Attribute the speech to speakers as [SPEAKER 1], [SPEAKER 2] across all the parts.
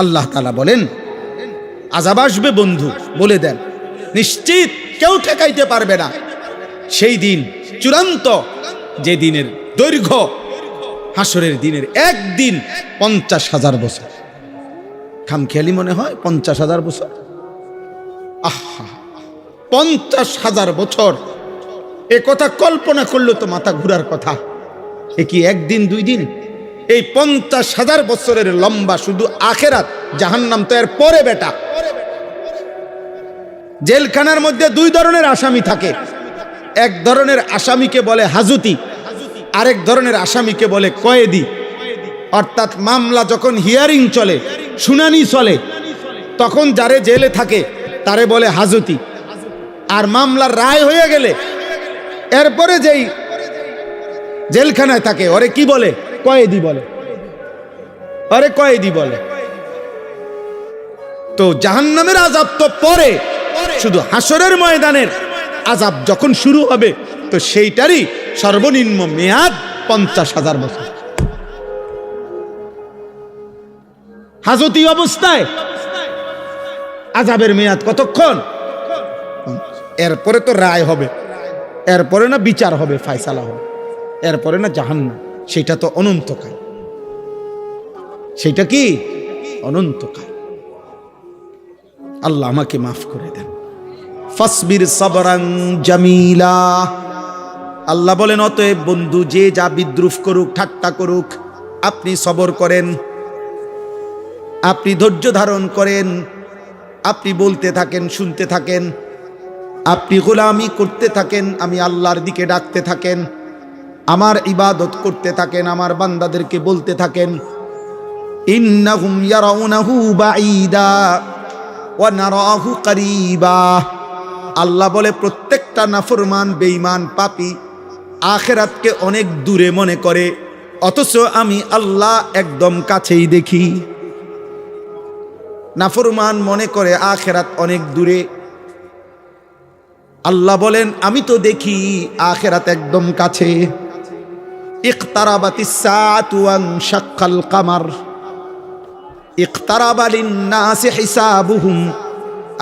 [SPEAKER 1] আল্লাহ তাআলা বলেন আযাব আসবে বন্ধু, বলে দেন নিশ্চিত কেউ ঠেকাইতে পারবে না সেই দিন, চূড়ান্ত যে দিনের দৈর্ঘ্য হাসরের দিনের একদিন 50,000 বছর। খামখেয়ালি মনে হয় 50,000 বছর। আহা, 50,000 বছর, এ কথা কল্পনা করলে তো মাথা ঘুরার কথা। এ কি একদিন দুই দিন? এই 50,000 বছরের লম্বা শুধু আখেরাত, জাহান্নাম তো এর পরে বেটা। জেলখানার মধ্যে দুই ধরনের আসামি থাকে, এক ধরনের আসামিকে বলে হাজতি, আরেক ধরনের আসামিকে বলে কয়েদি। অর্থাৎ মামলা যখন হিয়ারিং চলে, শুনানি চলে, তখন যারে জেলে থাকে তারে বলে হাজতি। আর মামলার রায় হয়ে গেলে এরপরে যেই জেলখানায় থাকে ওরে কি বলে? কয়েদি বলে, ওরে কয়েদি বলে। তো জাহান্নামের আযাব তো পরে, শুধু হাসরের ময়দানের আযাব যখন শুরু হবে তো সেইটারই সর্বনিম্ন মেয়াদ 50,000 বছর। হাজতি অবস্থায় আযাবের মেয়াদ কতক্ষণ? এরপরে তো রায় হবে, এরপরে না বিচার হবে, ফায়সালা হবে, এরপরে না জাহান্নাম। সেটা তো অনন্তকাল। সেটা কি? অনন্তকাল। আল্লাহ আমাকে মাফ করে দেন। ফাসবির সাবরান জামিলা। আল্লাহ বলেন অতএব বন্ধু, যে যা বিদ্রুপ করুক, ঠাট্টা করুক, আপনি সবর করেন, আপনি ধৈর্য ধারণ করেন, আপনি বলতে থাকেন, শুনতে থাকেন, আপনি গোলামি করতে থাকেন, আমি আল্লাহর দিকে ডাকতে থাকেন, আমার ইবাদত করতে থাকেন, আমার বান্দাদেরকে বলতে থাকেন ইন্নাহুম ইয়ারাউনাহু বাঈদা ওয়া নারাহু করিবা। আল্লাহ বলে প্রত্যেকটা নাফরমান, বেঈমান, পাপী আখিরাতকে অনেক দূরে মনে করে, অথচ আমি আল্লাহ একদম কাছেই দেখি। নাফরমান মনে করে আখিরাত অনেক দূরে, আল্লাহ বলেন আমি তো দেখি আখিরাত একদম কাছে। ইকতারাবাতিস সাআতু ওয়া শাক্কাল কামার ইকতারাবা লিন-নাসি হিসাবুহুম।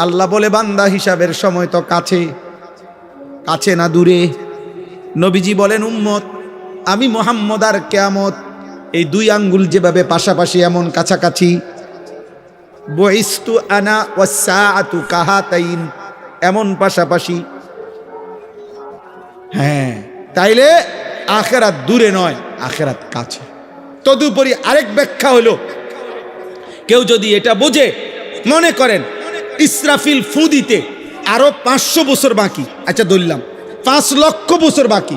[SPEAKER 1] আল্লাহ বলে বান্দা হিসাবের সময় তো কাছে, কাছে না দূরে। নবীজি বলেন উম্মত, আমি মুহাম্মদ আর কিয়ামত এই দুই আঙ্গুল যেভাবে পাশাপাশি এমন কাছাকাছি। বুইস্তু আনা ওয়াস সাআতু কাহাতাইন, এমন পাশাপাশি। হ্যাঁ, তাইলে আখিরাত দূরে নয়, আখিরাত কাছে। তদুপরি আরেক ব্যাখ্যা হলো, কেউ যদি এটা বোঝে, মনে করেন ইসরাফিল ফু দিতে আরো 500 বছর বাকি, আচ্ছা ধরলাম 5 লক্ষ বছর বাকি,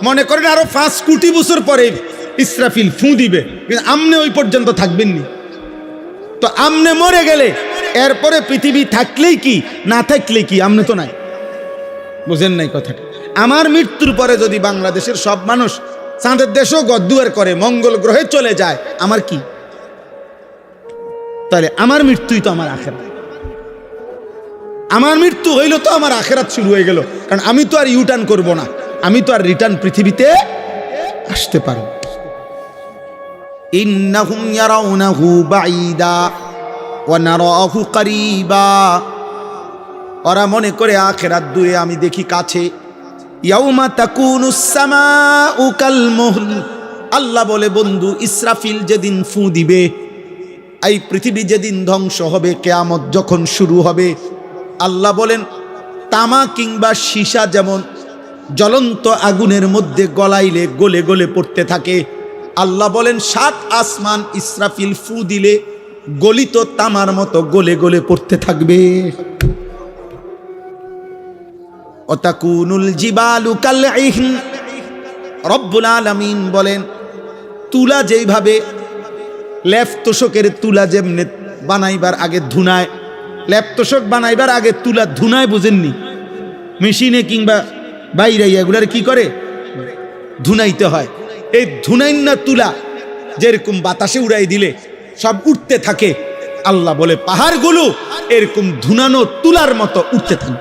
[SPEAKER 1] মনে করেন আরো 5 কোটি বছর পরে ইসরাফিল ফু দিবে, কিন্তু আমনে ওই পর্যন্ত থাকবেন নি। তো আমনে মরে গেলে এরপরে পৃথিবী থাকলেই কি, না থাকলেই কি? আমনে তো নাই। বুঝেন নাই কথাটা? আমার মৃত্যুর পরে যদি বাংলাদেশের সব মানুষ চাঁদের দেশও গদ্দুয়ার করে, মঙ্গল গ্রহে চলে যায়, আমার কি? তাহলে আমার মৃত্যুই তো আমার আখিরাত। আমার মৃত্যু হইল তো আমার আখিরাত শুরু হয়ে গেল, কারণ আমি তো আর ইউটার্ন করব না, আমি তো আর রিটার্ন পৃথিবীতে আসতে পারব। ইন্নাহুম ইয়ারাউনাহু বাঈদা ওয়া নারাহু করিবা। ওরা মনে করে আখিরাত দূরে, আমি দেখি কাছে। ইয়াউমা তাকুনুস সামাউ কাল মুহল। আল্লাহ বলে বন্ধু, ইসরাফিল যেদিন ফু দিবে, এই পৃথিবী যেদিন ধ্বংস হবে, কিয়ামত যখন শুরু হবে, আল্লাহ বলেন তামা কিংবা সীসা যেমন জ্বলন্ত আগুনের মধ্যে গলাইলে গলে গলে পড়তে থাকে, আল্লাহ বলেন 7 আসমান ইসরাফিল ফু দিলে গলিত তামার মতো গলে গলে পড়তে থাকবে। অতাকুনুল জিবালু কালইহন। রব্বুল আলামিন বলেন তুলা যেইভাবে লেপ তোষকের তুলা যেমনে বানাইবার আগে ধুনায়, লেপ তোষক বানাইবার আগে তুলা ধুনায়, বুঝেননি? মেশিনে কিংবা বাইরে এগুলার কি করে? ধুনাইতে হয়। এই ধুনাইন্না তুলা যেরকম বাতাসে উড়াই দিলে সব উঠতে থাকে, আল্লাহ বলে পাহাড়গুলো এরকম ধুনানো তুলার মতো উঠতে থাকে।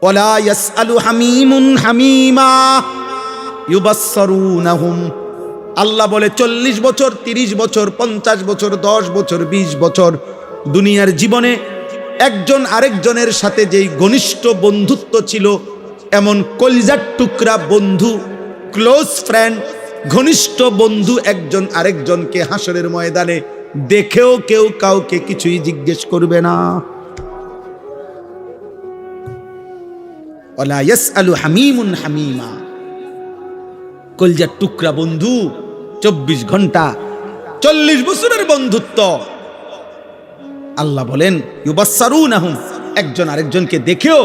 [SPEAKER 1] ওয়ালা ইয়াসআলু হামিমুন হামিমা ইউবাসসিরুনাহুম। আল্লাহ বলে 40 বছর, 30 বছর, 50 বছর, 10 বছর, 20 বছর দুনিয়ার জীবনে একজন আরেকজনের সাথে যেই ঘনিষ্ঠ বন্ধুত্ব ছিল, এমন কলিজার টুকরা বন্ধু, ক্লোজ ফ্রেন্ড, ঘনিষ্ঠ বন্ধু একজন আরেকজনকে হাসরের ময়দানে দেখেও কেউ কাউকে কিছুই জিজ্ঞেস করবে না। ওয়ালা ইয়াসআলু হামিমুন হামিমা। কলিজার টুকরা বন্ধু, 24 ঘন্টা, 40 বছরের বন্ধুত্ব। আল্লাহ বলেন ইউবাসসারুনাহুম, একজন আরেকজনকে দেখেও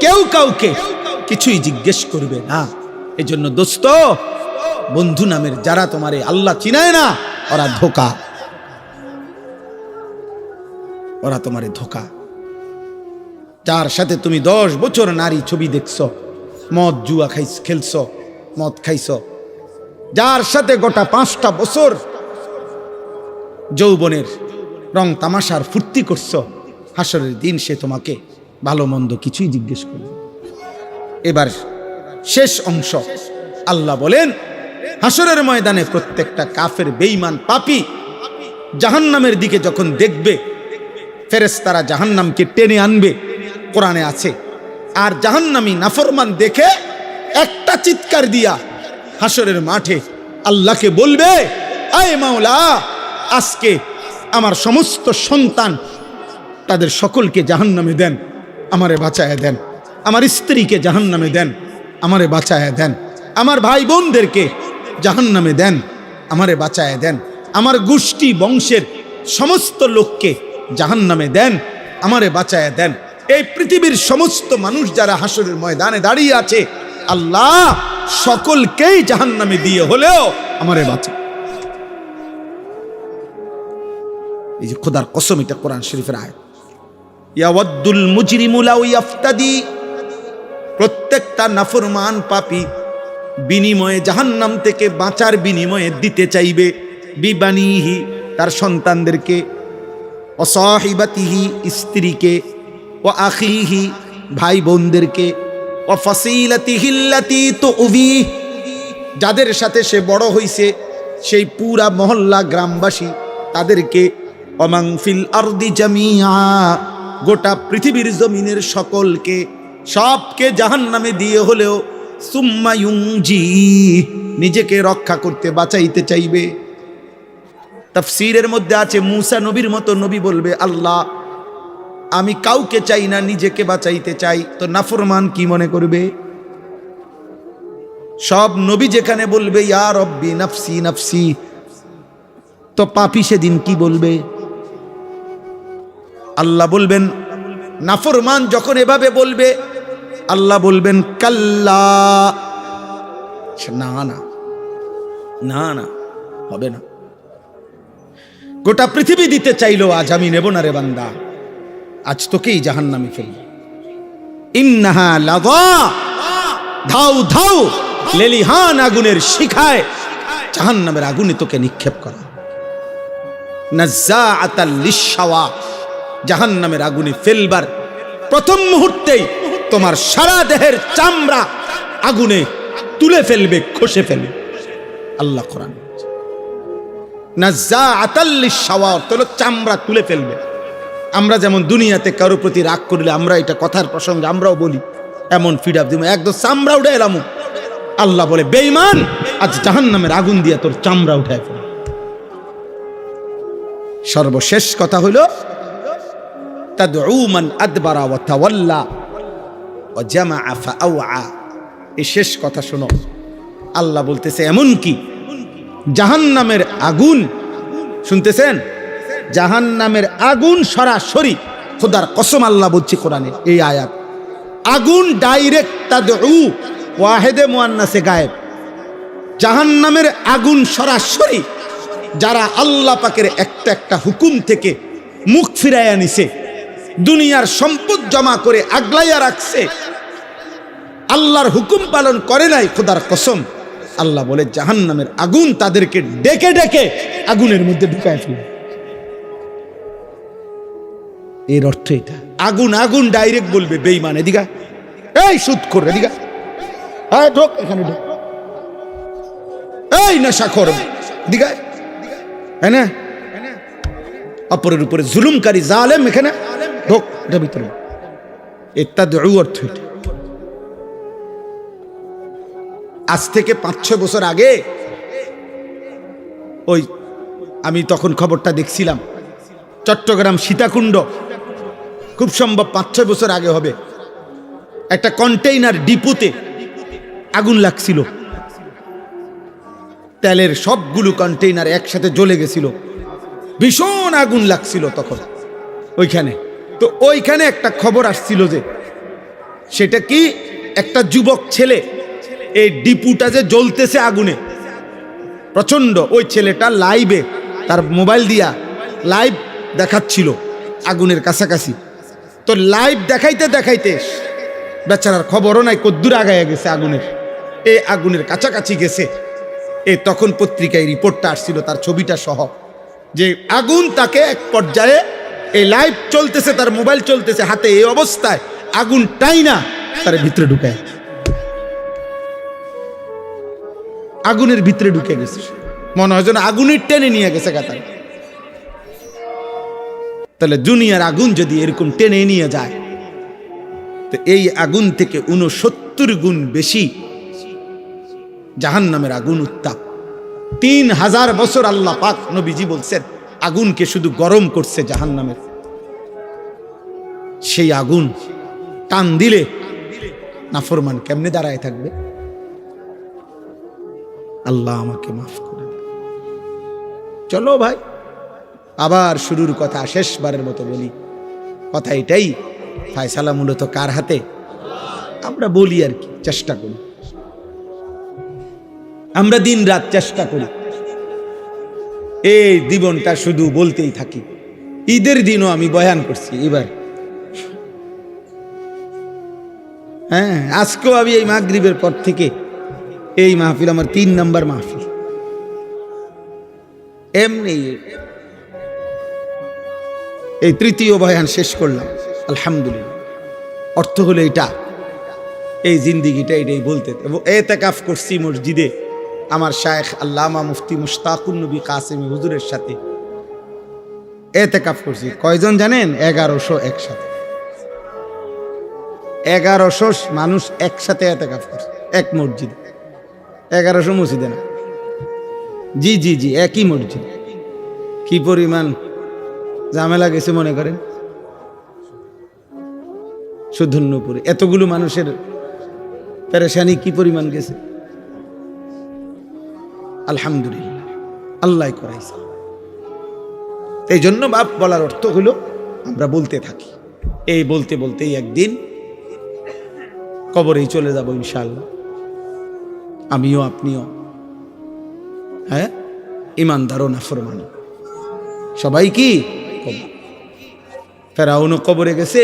[SPEAKER 1] কেউ কাউকে কিছুই জিজ্ঞেস করবে না। এজন্য দোস্ত, বন্ধু নামের যারা তোমারে আল্লাহ চিনায় না, ওরা ধোঁকা, ওরা তোমারে ধোঁকা। যার সাথে তুমি 10 বছর নারী ছবি দেখছো, মদ জুয়া খেলছো, মদ খাইছো, যার সাথে গোটা 5টা বছর যৌবনের রং তামাশার ফুর্তি করছো, হাসরের দিন সে তোমাকে ভালো মন্দ কিছুই জিজ্ঞেস করবে। এবার শেষ অংশ, আল্লাহ বলেন হাসরের ময়দানে প্রত্যেকটা কাফের, বেঈমান, পাপী জাহান্নামের দিকে যখন দেখবে, ফেরেশতারা জাহান্নামকে টেনে আনবে, কোরআনে আছে। আর জাহান্নামী নাফরমান দেখে একটা চিৎকার দিয়া হাসরের মাঠে আল্লাহকে বলবে, আয় মাওলা, আজকে আমার সমস্ত সন্তান তাদের সকলকে জাহান্নামে দেন, আমারে বাঁচায়া দেন। আমার স্ত্রীকে জাহান্নামে দেন, আমারে বাঁচায়া দেন। আমার ভাই বোনদেরকে জাহান্নামে দেন, আমারে বাঁচায়া দেন। আমার গোষ্ঠী বংশের সমস্ত লোককে জাহান্নামে দেন, আমারে বাঁচায়া দেন। এই পৃথিবীর সমস্ত মানুষ যারা হাসরের ময়দানে দাঁড়িয়ে আছে, আল্লাহ সকলকেই জাহান্নামে দিয়ে হলেও আমারে বাঁচা। এই যে খোদার কসম, এটা কোরআন শরীফের আয়াত। ইয়াওয়াদ্দুল মুজরিমু লাউ ইয়াফতাদি, প্রত্যেকটা নাফরমান পাপী বিনিময়ে, জাহান্নাম থেকে বাঁচার বিনিময়ে দিতে চাইবে, বিবানিহি, তার সন্তানদেরকে, ও সাহিবাতিহি, স্ত্রীকে, ও আখিহি, ভাই বোনদেরকে, ও ফাসিলাতিহিল্লাতি তুউবি, যাদের সাথে সে বড় হইছে, সেই পুরা মহল্লা গ্রামবাসী তাদেরকে, ওমান ফিল আরদি জামিআ, গোটা পৃথিবীর জমিনের সকলকে, সবকে জাহান্নামে দিয়ে হলেও সুম্মা ইউনজি, নিজেকে রক্ষা করতে বাঁচাইতে চাইবে। তাফসীরের মধ্যে আছে মূসা নবীর মতো নবী বলবে, আল্লাহ আমি কাউকে চাই না, নিজেকে বাঁচাইতে চাই। তো নাফরমান কি মনে করবে? সব নবী যেখানে বলবে ইয়া রব্বি নাফসি নাফসি, তো পাপী সেদিন কি বলবে? আল্লাহ বলবেন, নাফরমান যখন এভাবে বলবে, আল্লাহ বলবেন কাল্লা, না না না না, হবে না। গোটা পৃথিবী দিতে চাইলো, আজ আমি নেব না রে বান্দা, আজ তোকেই জাহান্নামে ফেলবো। ইন্নাহা লাযা, ধাউ ধাউ, লেলিহান আগুনের শিখায় জাহান্নামের আগুনে তোকে নিক্ষেপ করা। নাজ্জাআতাল লিশশাওয়া, জাহান্নামের আগুনে ফেলবার প্রথম মুহূর্তেই তোমার সারা দেহের চামড়া আগুনে তুলে ফেলবে, খসে ফেলবে। আল্লাহ কোরআন, নাজ্জাআতাল লিশশাওয়া, তোর চামড়া তুলে ফেলবে। আমরা যেমন দুনিয়াতে কারো প্রতি রাগ করলে আমরা এটা কথার প্রসঙ্গে আমরাও বলি, এমন ফিডাপ দিব, একদম চামড়া উঠে এলাম। আল্লাহ বলে, বেঈমান, আজ জাহান্নামের আগুন দিয়ে তোর চামড়া উঠায় ফেল। সর্বশেষ কথা হইল তাদউ মান আদবারা ওয়া তাওয়াল্লা ওয়া জামাআ ফাআওয়া। এই শেষ কথা শোনো, আল্লাহ বলতেছে এমন কি জাহান্নামের আগুন, শুনতেছেন, জাহান্নামের আগুন সরাসরি, খোদার কসম আল্লাহ বলছে কোরআনে এই আয়াত, আগুন ডাইরেক্ট, তাদউ ওয়াহেদে মুয়ান্নাসে গায়েব, জাহান্নামের আগুন সরাসরি যারা আল্লাহ পাকের একটা একটা হুকুম থেকে মুখ ফিরাইয়া নিছে, দুনিয়ার সম্পদ জমা করে আগলাইয়া রাখছে, আল্লাহর হুকুম পালন করে নাই, খোদার কসম আল্লাহ বলে জাহান্নামের আগুন তাদেরকে ডেকে ডেকে আগুনের মধ্যে ঢুকায় ফেলে। এর অর্থ এটা, আগুন আগুন ডাইরেক্ট বলবে বেঈমান, এদিকে এই সুদ করে, এদিকে ঢোক, এখানে ঢোক, এই নেশাখোর দিঘায়, হ্যাঁ না, অপরের উপরে জুলুমকারী জালেম, এখানে ঢোক, এটা ভিতরে। ইত্তাদউ অর্থ এটা। আজ থেকে 5-6 বছর আগে ওই আমি তখন খবরটা দেখছিলাম, চট্টগ্রাম সীতাকুণ্ড, খুব সম্ভব 5-6 বছর আগে হবে, একটা কন্টেইনার ডিপোতে আগুন লাগছিল, তেলের সবগুলো কন্টেইনার একসাথে জ্বলে গেছিল, ভীষণ আগুন লাগছিল তখন ওইখানে। তো ওইখানে একটা খবর আসছিল যে সেটা কি, একটা যুবক ছেলে এই ডিপুটা যে জ্বলতেছে আগুনে প্রচন্ড, ওই ছেলেটা লাইভে তার মোবাইল দিয়া লাইভ দেখাচ্ছিল আগুনের কাছাকাছি। তো লাইভ দেখাইতে দেখাইতে বেচারার খবরও নাই কদ্দূর আগায় গেছে আগুনের, এই আগুনের কাছাকাছি গেছে। তখন পত্রিকায় রিপোর্টটা আসছিল তার ছবিটা সহ, যে আগুন তাকে এক পর্যায়ে, এই লাইভ চলতেছে, তার মোবাইল চলতেছে হাতে, এই অবস্থায় আগুন টাইনা তার ভিতরে ঢুকায়, আগুনের ভিতরে ঢুকে গেছে, মনে হয় যেন আগুনের টেনে নিয়ে গেছে কাতার। তাহলে দুনিয়ার আগুন যদি এরকম টেনে নিয়ে যায়, তো এই আগুন থেকে 69 গুণ বেশি জাহান্নামের আগুন উত্তাপ। 3000 বছর আল্লাহ পাক নবীজি বলছেন আগুনকে শুধু গরম করছে জাহান্নামের। সেই আগুন টান দিলে নাফরমান কেমনে দাঁড়ায় থাকবে? আল্লাহ আমাকে মাফ করে। চলো ভাই, আবার শুরুর কথা, শেষবারের মতো বলি, কথা এটাই, ফায়সালা মূলত কার হাতে? আমরা বলি আর কি, চেষ্টা করি, আমরা দিন রাত চেষ্টা করি, এই জীবনটা শুধু বলতেই থাকি। ঈদের দিনও আমি বয়ান করছি এবার, হ্যাঁ আজকেও আমি এই মাগরিবের পর থেকে এই মাহফিল আমার 3 নম্বর মাহফিল। এমনি এই 3য় বয়ান শেষ করলাম, আলহামদুলিল্লাহ। অর্থ হলো এটা, এই জিন্দিগিটা এটাই বলতে। এতেকাফ করছি মসজিদে আমার শায়েখ আল্লামা মুফতি মুশতাকুন নবী কাসেমি হুজুরের সাথে এতেকাফ করছি। কয়জন জানেন? 1100 একসাথে, 1100 মানুষ একসাথে এতেকাফ করছে এক মসজিদে। 1100 মসজিদে না, জি জি জি, একই মসজিদ। কি পরিমাণ ঝামেলা গেছে মনে করেন সুধন্যপুরে, এতগুলো মানুষের পেরেশানি কি পরিমাণ গেছে। আলহামদুলিল্লাহ, আল্লাহ করাইছে। এই জন্য বাপ বলার অর্থ হলো আমরা বলতে থাকি, এই বলতে বলতেই একদিন কবরেই চলে যাব ইনশাআল্লাহ, আমিও আপনিও। হ্যাঁ, ইমানদার ও নাফরমান সবাই কি কবর। ফেরাউনও কবরে গেছে,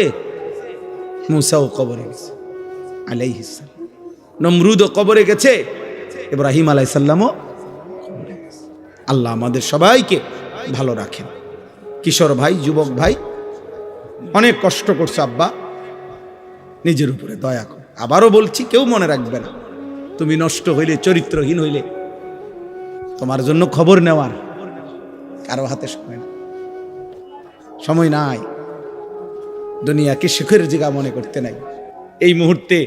[SPEAKER 1] মুসাও কবরে গেছে আলাইহিস সালাম, নমরুদও কবরে গেছে, ইব্রাহিম আলাইহিস সালামও কবরে গেছে। আল্লাহ আমাদের সবাইকে ভালো রাখেন। কিশোর ভাই, যুবক ভাই, অনেক কষ্ট করছে আব্বা, নিজের উপরে দয়া কর। আবারও বলছি, কেউ মনে রাখবে না, তুমি নষ্ট হইলে, চরিত্রহীন হইলে, তোমার জন্য খবর নেওয়ার কারো হাতে সময় না, সময় নাই। দুনিয়াকে সুখের জায়গা মনে করতে নাই। এই মুহূর্তে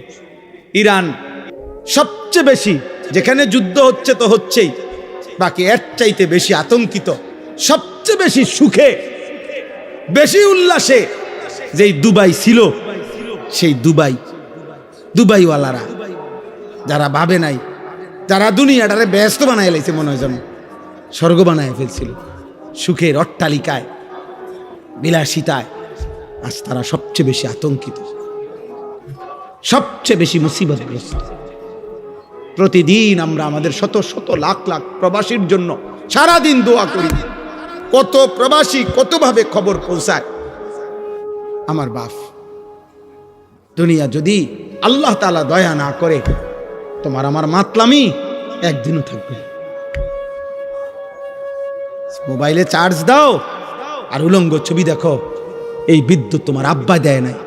[SPEAKER 1] ইরান সবচেয়ে বেশি, যেখানে যুদ্ধ হচ্ছে তো হচ্ছেই, বাকি এর চাইতে বেশি আতঙ্কিত, সবচেয়ে বেশি সুখে, বেশি উল্লাসে যেই দুবাই ছিল, সেই দুবাইওয়ালারা যারা ভাবে নাই, যারা দুনিয়াটারে ব্যস্ত বানায় লাইছে, মনে হয় যেন স্বর্গ বানায় ফেলছিল, সুখের অট্টালিকায়, বিলাসিতায়, আজ তারা সবচেয়ে বেশি আতঙ্কিত, সবচেয়ে বেশি মুসিবতগ্রস্ত। প্রতিদিন আমরা আমাদের শত শত লাখ লাখ প্রবাসীর জন্য সারাদিন দোয়া করি। কত প্রবাসী কতভাবে খবর পৌঁছায়। আমার বাপ, দুনিয়া যদি আল্লাহ তাআলা দয়া না করে, তোমার আমার মাতলামি একদিনও থাকবে। মোবাইলে চার্জ দাও আর উলঙ্গ ছবি দেখো, এই বিদ্যুৎ তোমার আব্বা দেয় নাই,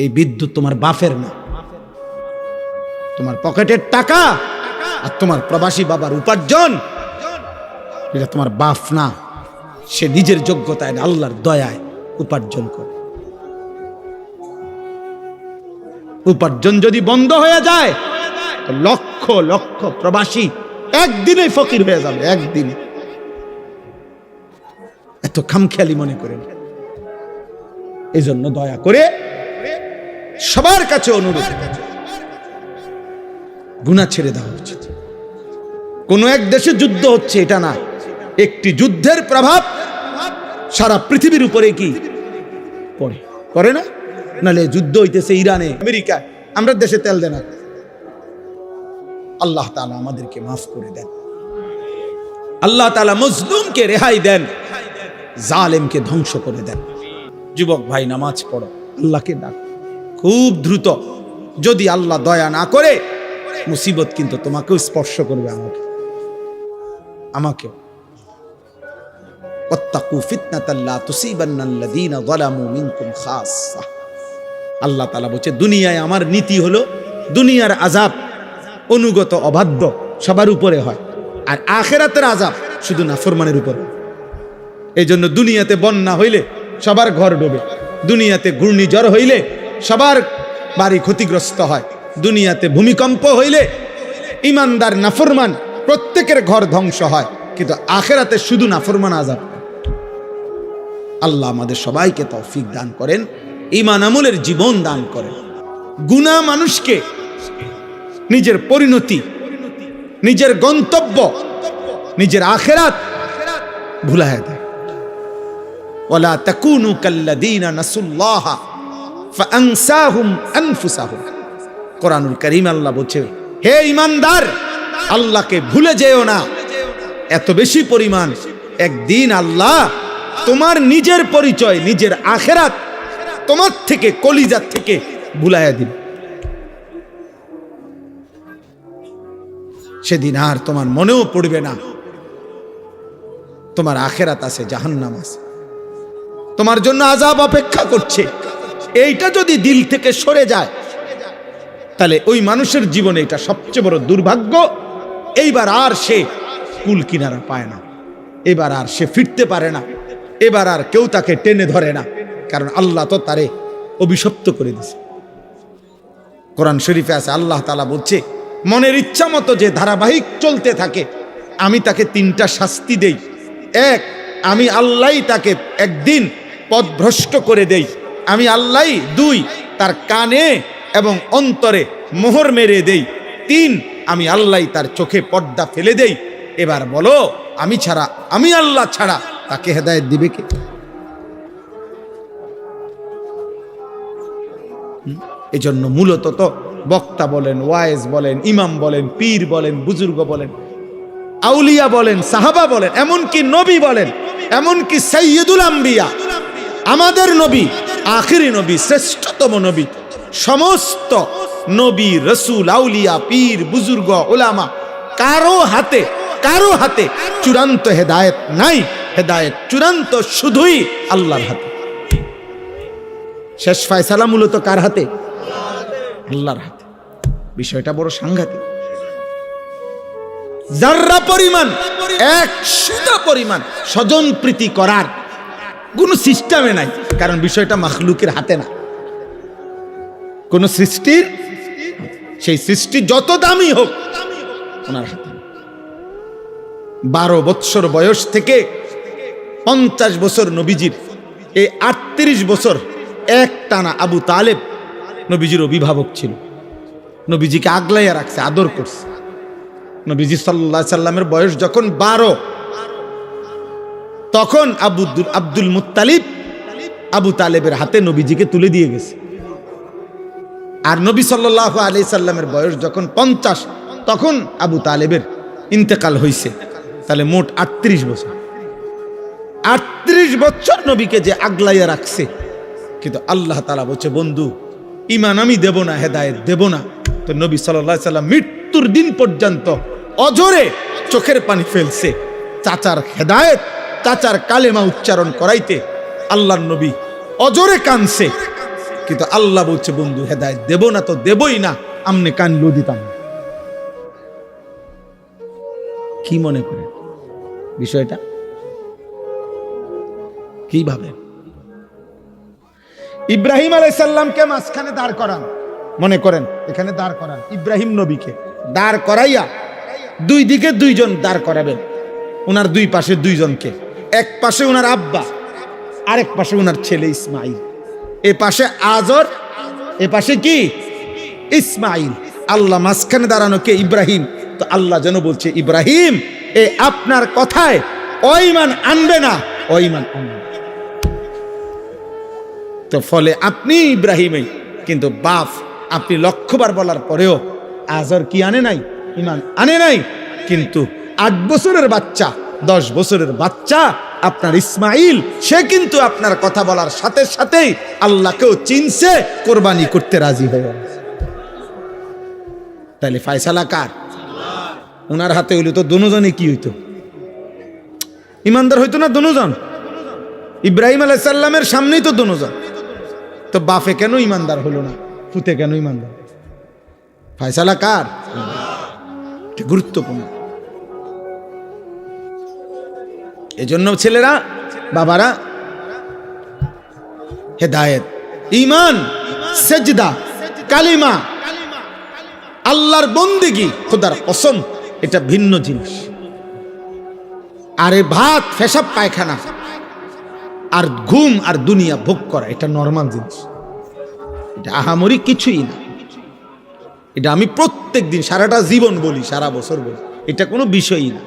[SPEAKER 1] এই বিদ্যুৎ তোমার বাপের না। তোমার পকেটের টাকা আর তোমার প্রবাসী বাবার উপার্জন, এটা তোমার বাপ না, সে নিজের যোগ্যতায় না, আল্লাহর দয়ায় উপার্জন করে। উপার্জন যদি বন্ধ হয়ে যায় তো লক্ষ লক্ষ প্রবাসী একদিনে ফকির হয়ে যাবে, একদিনে। এত খামখেয়ালি মনে করেন। এই জন্য দয়া করে সবার কাছে অনুরোধ, গুনাহ ছেড়ে দেওয়া উচিত। কোন এক দেশে যুদ্ধ হচ্ছে এটা না, একটি যুদ্ধের প্রভাব সারা পৃথিবীর উপরে কি পড়ে, করে না? নালে যুদ্ধ হইতেছে ইরানে, আমেরিকা, আমরা দেশে তেল দেন। আল্লাহ তাআলা আমাদেরকে মাফ করে দেন। আল্লাহ তাআলা মজলুমকে রেহাই দেন, জালেমকে ধ্বংস করে দেন। যুবক ভাই, নামাজ পড়ো, আল্লাহকে ডাক খুব দ্রুত। যদি আল্লাহ দয়া না করে, মুসিবত কিন্তু তোমাকেও স্পর্শ করবে, আমাকেও। ওয়াত্তাকু ফিতনাতাল লা তুসিবান্নাল্লাযীনা যালামু মিনকুম খাসসা। আল্লাহ তাআলা বলছে, দুনিয়ায় আমার নীতি হলো দুনিয়ার আযাব অনুগত অবাধ্য সবার উপরে হয়, আর আখিরাতের আযাব শুধু নাফরমানের উপরে। এই জন্য দুনিয়াতে বন্যা হইলে সবার ঘর ডোবে, দুনিয়াতে ঘূর্ণিঝড় হইলে সবার বাড়ি ক্ষতিগ্রস্ত হয়, দুনিয়াতে ভূমিকম্প হইলে ইমানদার নাফরমান প্রত্যেকের ঘর ধ্বংস হয়, কিন্তু আখিরাতে শুধু নাফরমান আযাব। আল্লাহ আমাদের সবাইকে তৌফিক দান করেন, ঈমান আমলের জীবন দান করেন। গুনাহ মানুষকে নিজের পরিণতি, নিজের গন্তব্য, নিজের আখিরাত ভুলায় দেয়। ওয়ালা তাকুনু কাল্লাযীনা নাসুল্লাহা ফাআনসাহুম আনফুসাহুম। কোরআনুল কারীম আল্লাহ বলছে, হে ঈমানদার, আল্লাহকে ভুলে যেও না এত বেশি পরিমাণ, একদিন আল্লাহ তোমার নিজের পরিচয়, নিজের আখিরাত তোমার থেকে, কলিজার থেকে ভুলাইয়া দিন। সেদিন আর তোমার মনেও পড়বে না তোমার আখিরাত আছে, জাহান্নাম আছে, তোমার জন্য আযাব অপেক্ষা করছে। এইটা যদি দিল থেকে সরে যায়, তাহলে ওই মানুষের জীবনে এটা সবচেয়ে বড় দুর্ভাগ্য। এইবার আর সে কুল কিনারা পায় না, এবার আর সে ফিরতে পারে না, এবার আর কেউ তাকে টেনে ধরে না, কারণ আল্লাহ তো তারে অভিশপ্ত করে দিয়েছে। কোরআন শরীফে আছে, আল্লাহ তাআলা বলছে, মনের ইচ্ছা মতো যে ধারাবাহিক চলতে থাকে, আমি তাকে 3টা শাস্তি দেই। এক, আমি আল্লাহ তাকে একদিন পথভ্রষ্ট করে দেই, আমি আল্লাহ। 2, তার কানে এবং অন্তরে মোহর মেরে দেই। 3, আমি আল্লাহ তার চোখে পর্দা ফেলে দেই। এবার বলো, আমি আল্লাহ ছাড়া তাকে হেদায়েত দিবে কে? এজন্য মূলত তো বক্তা বলেন, ওয়াইজ বলেন, ইমাম বলেন, পীর বলেন, বুজুর্গ বলেন, আউলিয়া বলেন, সাহাবা বলেন, এমনকি নবী বলেন, এমনকি সাইয়্যিদুল আম্বিয়া, আমাদের নবী, আখিরি নবী, শ্রেষ্ঠতম নবী, সমস্ত নবী, রসুল, আউলিয়া, পীর, বুজুর্গ, উলামা, কারো হাতে চূড়ান্ত হেদায়েত নাই। হেদায়েত চূড়ান্ত শুধুই আল্লাহর হাতে। শেষ ফয়সালা মূলত কার হাতে? আল্লাহর হাতে। বিষয়টা বড় সাংঘাতিক। যাররা পরিমাণ, 100 পরিমাণ স্বজন প্রীতি করার কোনো সিস্টেমে নাই, কারণ বিষয়টা মাখলুকের হাতে না, কোন সৃষ্টির, সেই সৃষ্টি যত দামি হোক ওনার হাতে। 12 বৎসর বয়স থেকে 50 বছর নবীজির, এই 38 বছর এক টানা আবু তালেব নবীজির অভিভাবক ছিল, নবীজিকে আগলাইয়া রাখছে, আদর করছে। নবীজি সাল্লাল্লাহু আলাইহি সাল্লামের বয়স যখন 12, তখন আব্দুল মুত্তালিব আবু তালেবের হাতে নবীজিকে তুলে দিয়ে গেছে। আর নবী সাল্লাল্লাহু আলাইহি সাল্লামের বয়স যখন 50, তখন আবু তালেবের ইন্তেকাল হয়েছে। তাহলে মোট 38 বছর। 38 বছর নবীকে যে আগলাইয়া রাখছে, কিন্তু আল্লাহ তাআলা বলছে, বন্ধু, ঈমান আমি দেব না, হেদায়েত দেব না। তো নবী সাল্লাল্লাহু আলাইহি সাল্লাম মৃত্যুর দিন পর্যন্ত অজরে চোখের পানি ফেলছে, চাচার হেদায়েত, চাচার কালেমা উচ্চারণ করাইতে আল্লাহর নবী অজরে কানছে। কিন্তু আল্লাহ বলছে, বন্ধু, হেদায়েত দেব না তো দেবই না, আমনে কানলো দিতাম। কি মনে করেন বিষয়টা? কি ভাবেন? ইব্রাহিম আলাইহিস সালামকে মাঝখানে দাঁড় করান, মনে করেন এখানে দাঁড় করান ইব্রাহিম নবীকে, দাঁড় করাইয়া দুই দিকে দুইজন দাঁড় করাবেন, ওনার দুই পাশে দুইজনকে, এক পাশে ওনার আব্বা, আরেক পাশে ওনার ছেলে ইসমাইল, এ পাশে আজর, এ পাশে কি ইসমাইল। আল্লাহ মাঝখানে দাঁড়ানো কে? ইব্রাহিম। তো আল্লাহ যেন বলছে, ইব্রাহিম এ আপনার কথায় অঈমান আনবে না, অঈমান আনবে। তো ফলে আপনি ইব্রাহিমই, কিন্তু বাপ আপনি লক্ষবার বলার পরেও আজর কি আনে নাই? ঈমান আনে নাই। কিন্তু 8 বছরের বাচ্চা, 10 বছরের বাচ্চা আপনার ইসমাইল, সে কিন্তু আপনার কথা বলার সাথে সাথেই আল্লাহকেও চিনছে, কোরবানি করতে রাজি হয়ে গেছে। তাহলে ফয়সালা কার? ওনার হাতে হইলো তো দুজনে কি হইতো? ইমানদার হইতো না দুজন? ইব্রাহিম আলাইহিস সালামের সামনেই তো দুজন। তো বাপে কেন ইমানদার হলো না? পুতে কেন ইমানদার? ফয়সালা কার? গুরুত্বপূর্ণ। এজন্য ছেলেরা, বাবারা, হেদায়েত, ঈমান, সেজদা, কালিমা, আল্লাহর বন্দেগী, খোদার কসম, এটা ভিন্ন জিনিস। আরে ভাত, পেশাব, পায়খানা আর ঘুম আর দুনিয়া ভোগ করা, এটা নরমাল জিনিস, এটা আহামরি কিছুই না। এটা আমি প্রত্যেক দিন সারাটা জীবন বলি, সারা বছর বলি, এটা কোনো বিষয়ই না।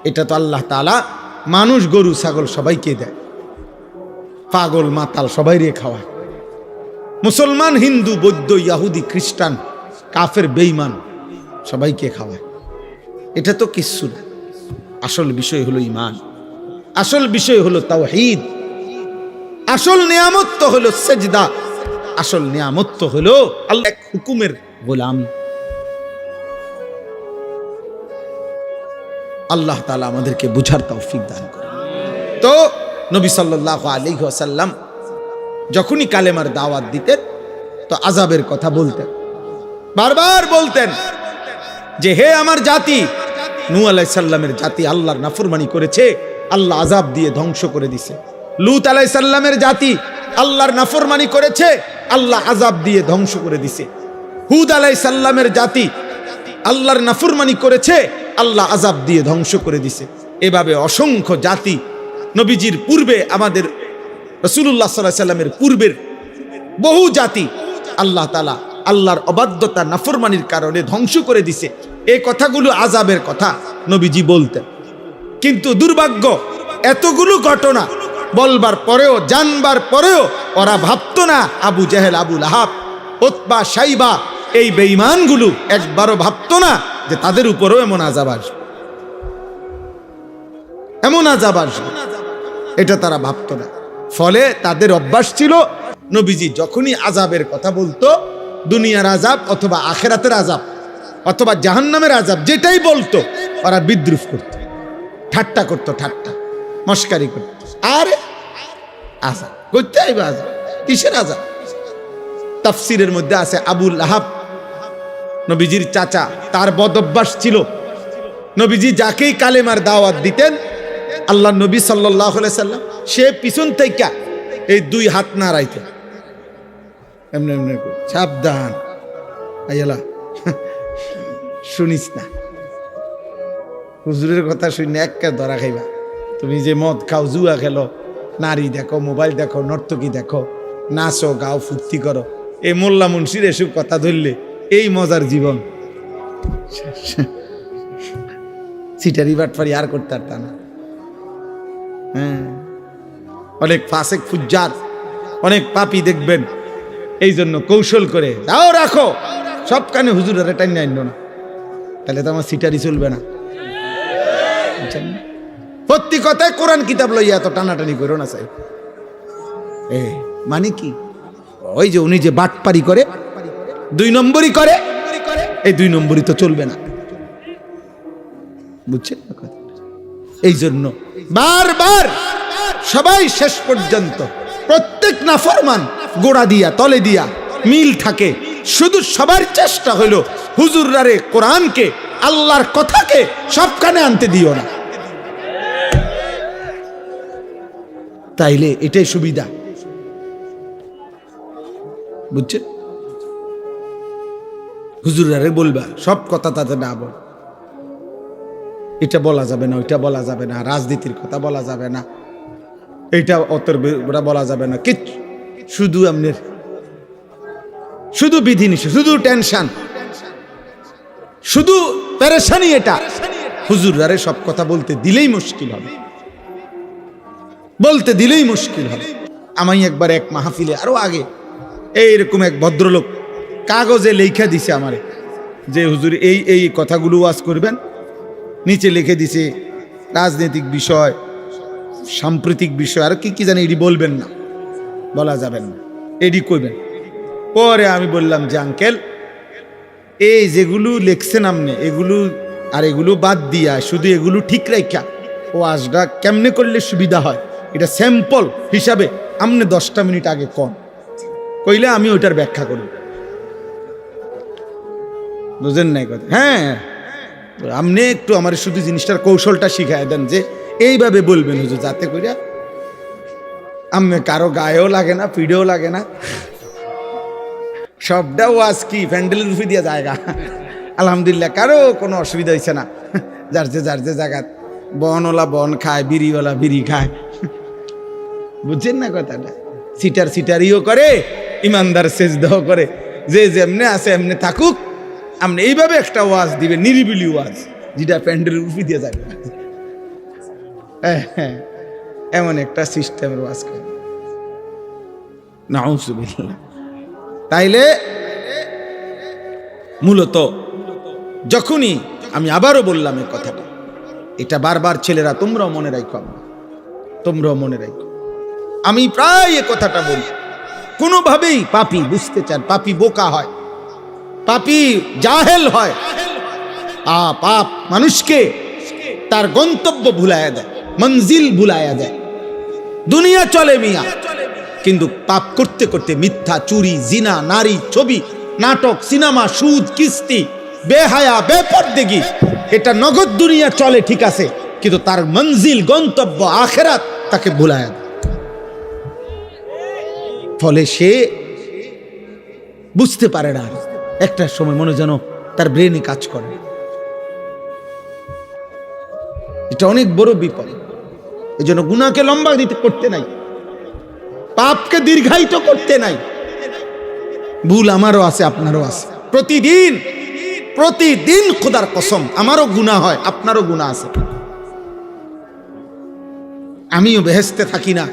[SPEAKER 1] এটা তো আল্লাহ তাআলা মানুষ, গরু, ছাগল সবাইকে দেয়, পাগল মাতাল সবাই রে খাওয়ায়, মুসলমান, হিন্দু, বৌদ্ধ, ইহুদি, খ্রিস্টান, কাফের, বেঈমান সবাইকে খাওয়ায়। এটা তো কিচ্ছু না। আসল বিষয় হলো ঈমান, আসল বিষয় হলো তাওহীদ, আসল নিয়ামত তো হলো সেজদা, আসল নিয়ামত তো হলো আল্লাহ এক হুকুমের গোলামি। আল্লাহ তাআলা আমাদেরকে বুঝার তৌফিক দান করেন। তো নবী সাল্লাল্লাহু আলাইহি ওয়াসাল্লাম যখনই কালেমার দাওয়াত দিতেন তো আযাবের কথা বলতেন, বারবার বলতেন যে হে আমার জাতি, নূহ আলাইহিস সালামের জাতি আল্লাহর নাফরমানি করেছে, আল্লাহ আযাব দিয়ে ধ্বংস করে দিয়েছে। লূত আলাইহিস সালামের জাতি আল্লাহর নাফরমানি করেছে, আল্লাহ আযাব দিয়ে ধ্বংস করে দিয়েছে। হুদ আলাইহিস সালামের জাতি আল্লাহর নাফরমানি করেছে, আল্লাহ আযাব দিয়ে ধ্বংস করে দিয়েছে। এভাবে অসংখ্য জাতি নবীজির পূর্বে, আমাদের রাসূলুল্লাহ সাল্লাল্লাহু আলাইহি সাল্লামের পূর্বের বহু জাতি আল্লাহ তাআলা আল্লাহর অবাধ্যতা, নাফরমানির কারণে ধ্বংস করে দিছে। এই কথাগুলো আযাবের কথা নবীজি বলতেন। কিন্তু দুর্ভাগ্য, এতগুলো ঘটনা বলবার পরেও, জানবার পরেও ওরা ভাবতো না, আবু জেহেল, আবু লাহাব, উতবা, শাইবা, এই বেঈমানগুলো একবারও ভাবতো না যে তাদের উপরেও এমন আযাব আসবে, এমন আযাব আসবে, এটা তারা ভাবতো না। ফলে তাদের অভ্যাস ছিল, নবীজি যখনই আযাবের কথা বলতো, দুনিয়ার আযাব অথবা আখিরাতের আযাব অথবা জাহান্নামের আযাব যেটাই বলতো, ওরা বিদ্রুপ করত, ঠাট্টা করত, ঠাট্টা মস্কারি করত। আরে আযাব করতে আইবা, আযাব কিসের আযাব? তাফসীরের মধ্যে আছে আবু লাহাব নবীজির চাচা, তার বদ অভ্যাস ছিল, নবীজি যাকেই কালেমার দাওয়াত দিতেন, আল্লাহ নবী সাল্লাল্লাহু আলাইহি সাল্লাম, সে পিছন থেকে এই 2 হাত নাড়াইতেন, এমনি এমনি, সাবধান আইলা, শুনিস না, হুজুরের কথা শুনে একা ধরা খাইবা। তুমি যে মদ খাও, জুয়া খেলো, নারী দেখো, মোবাইল দেখো, নর্তকী দেখো, নাচো, গাও, ফুর্তি করো, এই মোল্লা মুন্সির এসব কথা ধরলে এই মজার জীবন, সিটারি বাটফারি আর করতে পারত না। হ্যাঁ, অনেক ফাসেক ফুজ্জার, অনেক পাপী দেখবেন, এই জন্য কৌশল করে দাও, রাখো সব কানে, হুজুরের টাইম আইন না, তাহলে তো আমার সিটারি চলবে না। প্রতি কথায় কোরআন কিতাব লইয়া এত টানাটানি করো না চাই। মানে কি, ওই যে উনি যে বাটপারি করে, 2 নম্বরই করে, এই 2 নম্বরই তো চলবে না, বুঝছেন? এই জন্য বারবার সবাই শেষ পর্যন্ত প্রত্যেক নাফরমান গোড়া দিয়া তলে দিয়া মিল থাকে। শুধু সবার চেষ্টা হলো হুজুররা রে কোরআনকে আল্লাহর কথাকে সবখানে আনতে দিও না। তাইলে এটাই সুবিধা, বুঝছেন? হুজুরারে বলবা সব কথা তাতে না বল, এটা বলা যাবে না, ওইটা বলা যাবে না, রাজনীতির কথা বলা যাবে না, এটা অতর বলা যাবে না, কিচ্ছু, শুধু আপনার শুধু বিধিনিষেধ, শুধু টেনশন, শুধু পেরেশানি। এটা হুজুরারে সব কথা বলতে দিলেই মুশকিল হবে, বলতে দিলেই মুশকিল হবে। আমি একবার এক মাহফিলে, আরো আগে, এইরকম এক ভদ্রলোক কাগজে লেখা দিছে আমারে যে হুজুর এই এই কথাগুলো ওয়াজ করবেন। নিচে লিখে দিছে রাজনৈতিক বিষয়, সাম্প্রতিক বিষয়, আর কি কি জানি, এটি বলবেন না, বলা যাবেন না, এডি কইবেন। পরে আমি বললাম যে আঙ্কেল, এই যেগুলো লিখছেন আপনি, এগুলো আর এগুলো বাদ দিয়া শুধু এগুলো ঠিক রাখা ওয়াজটা কেমনে করলে সুবিধা হয়, এটা স্যাম্পল হিসাবে আপনি 10টা মিনিট আগে কন, কইলে আমি ওইটার ব্যাখ্যা করি। বুঝেন নাই কথা? হ্যাঁ, আপনি একটু আমার শুধু জিনিসটার কৌশলটা শিখাই দেন যে এইভাবে বলবেন হুজুর, যাতে কইরা আমি কারো গায়েও লাগে না, পিঠেও লাগে না, সবটা ওয়াজ কি প্যান্ডেলের রুফি দিয়া জায়গা, আলহামদুলিল্লাহ কারো কোনো অসুবিধা হয়েছে না। যার যে জায়গা বনওয়ালা বন খায়, বিড়িওয়ালা বিড়ি খায়, বুঝছেন না কথাটা? সিটারিও করে, ইমানদার সেজদাও করে, যে যেমনে আছে এমনি থাকুক। আপনি এইভাবে একটা ওয়াজ দিবেন, নিরিবিলি ওয়াজ, যেটা প্যান্ডেলের রুফি দিয়ে যাবে, হ্যাঁ, এমন একটা সিস্টেমের ওয়াজ করে। নাউযুবিল্লাহ। তাইলে মূলত যখনই আমি আবারও বললাম এই কথাটা, এটা বারবার ছেলেরা তোমরাও মনে রাখো, তোমরাও মনে রাখো, আমি প্রায় এ কথাটা বলি। কোনোভাবেই পাপী বুঝতে চান, পাপী বোকা হয়, পাপী জাহেল হয়। পাপ মানুষকে তার গন্তব্য ভুলায়া দেয়, মঞ্জিল ভুলায়া দেয়। দুনিয়া চলে মিয়া, কিন্তু পাপ করতে করতে মিথ্যা, চুরি, জিনা, নারী, ছবি, নাটক, সিনেমা, সুদ, কিস্তি, বেহায়া, বেপরদেগি, এটা নগদ দুনিয়া চলে ঠিক আছে, কিন্তু তার মঞ্জিল, গন্তব্য আখিরাত তাকে ভুলায়া দেয়। ফলে সে বুঝতে পারে না, একটা সময় মনে যেন তার ব্রেনে কাজ করে। এটা অনেক বড় বিপদ। এই জন্য গুনাহকে লম্বা করতে নাই, পাপকে দীর্ঘায়িত করতে নাই। ভুল আমারও আছে, আপনারও আছে, প্রতিদিন খোদার কসম আমারও গুনাহ হয়, আপনারও গুনাহ আছে। আমিও বেহেশতে থাকি না,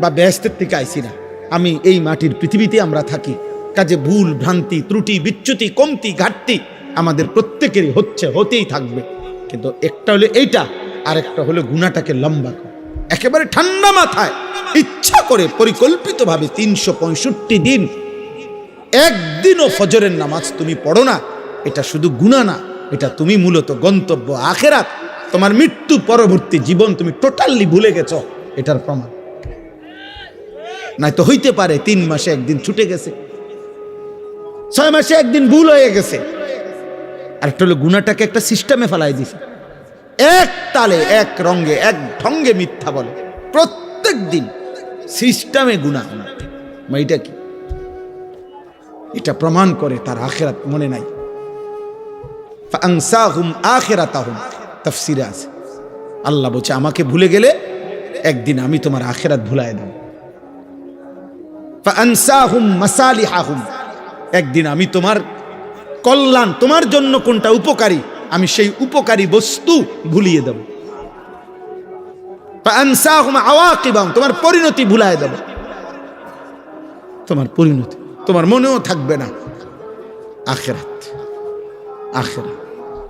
[SPEAKER 1] বা বেহেশতের থেকে আইছি না, আমি এই মাটির পৃথিবীতে আমরা থাকি। কাজে ভুল, ভ্রান্তি, ত্রুটি, বিচ্যুতি, কমতি, ঘাটতি আমাদের প্রত্যেকেরই হচ্ছে, হতেই থাকবে। কিন্তু একটা হলো এইটা, আর একটা হলো গুনাহটাকে লম্বা করা, একেবারে ঠান্ডা মাথায় ইচ্ছা করে পরিকল্পিতভাবে 365 দিন একদিনও ফজরের নামাজ তুমি পড়ো না, এটা শুধু গুনাহ না, এটা তুমি মূলত গন্তব্য আখিরাত, তোমার মৃত্যু পরবর্তী জীবন তুমি টোটালি ভুলে গেছো, এটার প্রমাণ। নাই তো হইতে পারে 3 মাসে একদিন ছুটে গেছে, 6 মাসে একদিন ভুল হয়ে গেছে, আর একটা হলো গুনাহটাকে একটা সিস্টেমে ফেলাই দিছে, এক তালে, এক রঙে, এক ঢঙ্গে মিথ্যা বলে প্রত্যেক দিন, সিস্টেমে গুনাহ। এটা কি? এটা প্রমাণ করে তার আখিরাত মনে নাই। ফাআনসাহুম আখিরাতাহুম, তাফসীরে আছে, আল্লাহ বলছে আমাকে ভুলে গেলে একদিন আমি তোমার আখিরাত ভুলায় দেব। ফাআনসাহুম মাসালিহাহুম, একদিন আমি তোমার কল্যাণ, তোমার জন্য কোনটা উপকারী, আমি সেই উপকারী বস্তু ভুলিয়ে দেব। ফাআনসাহুম আওয়াকিবাহুম, তোমার পরিণতি ভুলায় দেব, তোমার পরিণতি তোমার মনেও থাকবে না। আখিরাত,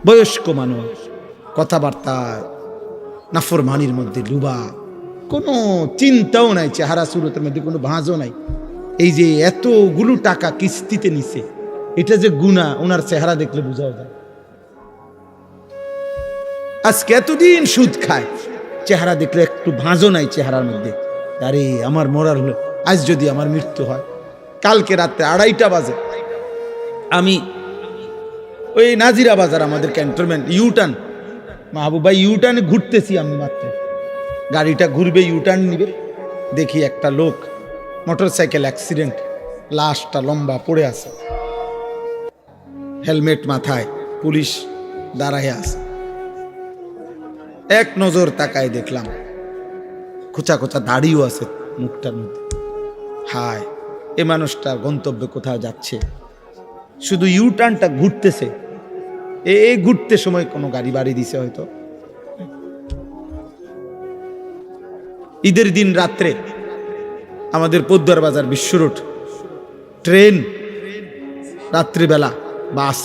[SPEAKER 1] বয়স্ক মানুষ, কথাবার্তা নাফরমানির মধ্যে ডুবা, কোনো চিন্তাও নাই, চেহারা সুরতের মধ্যে কোনো ভাঁজও নাই। এই যে এতগুলো টাকা কিস্তিতে নিছে, এটা যে গুনাহ, ওনার চেহারা দেখলে বোঝাও যায়। আজকে এতদিন সুদ খায়, চেহারা দেখলে একটু ভাঁজও নাই চেহারার মধ্যে। আরে আমার মরার হলো, আজ যদি আমার মৃত্যু হয়, কালকে রাত্রে 2:30 বাজে আমি ওই নাজিরা বাজার আমাদের ক্যান্টনমেন্ট ইউটার্ন, মাহবুব ভাই ইউটার্নে ঘুরতেছি আমি মাত্র, গাড়িটা ঘুরবে ইউটার্ন নিবে, দেখি একটা লোক মোটরসাইকেল অ্যাক্সিডেন্ট, লাশটা লম্বা পড়ে আছে, হেলমেট মাথায়, পুলিশ দাঁড়ায় আছে। এক নজর তাকায় দেখলাম খোঁচা খোঁচা দাড়িও আছে মুখটার মধ্যে। হায়, এ মানুষটা গন্তব্যে কোথাও যাচ্ছে, শুধু ইউটার্নটা ঘুরতেছে, এই ঘুরতে সময় কোনো গাড়ি বাড়ি দিছে হয়তো। ঈদের দিন রাত্রে আমাদের পদ্মার বাজার বিশ্ব রোড ট্রেন, রাত্রিবেলা বাস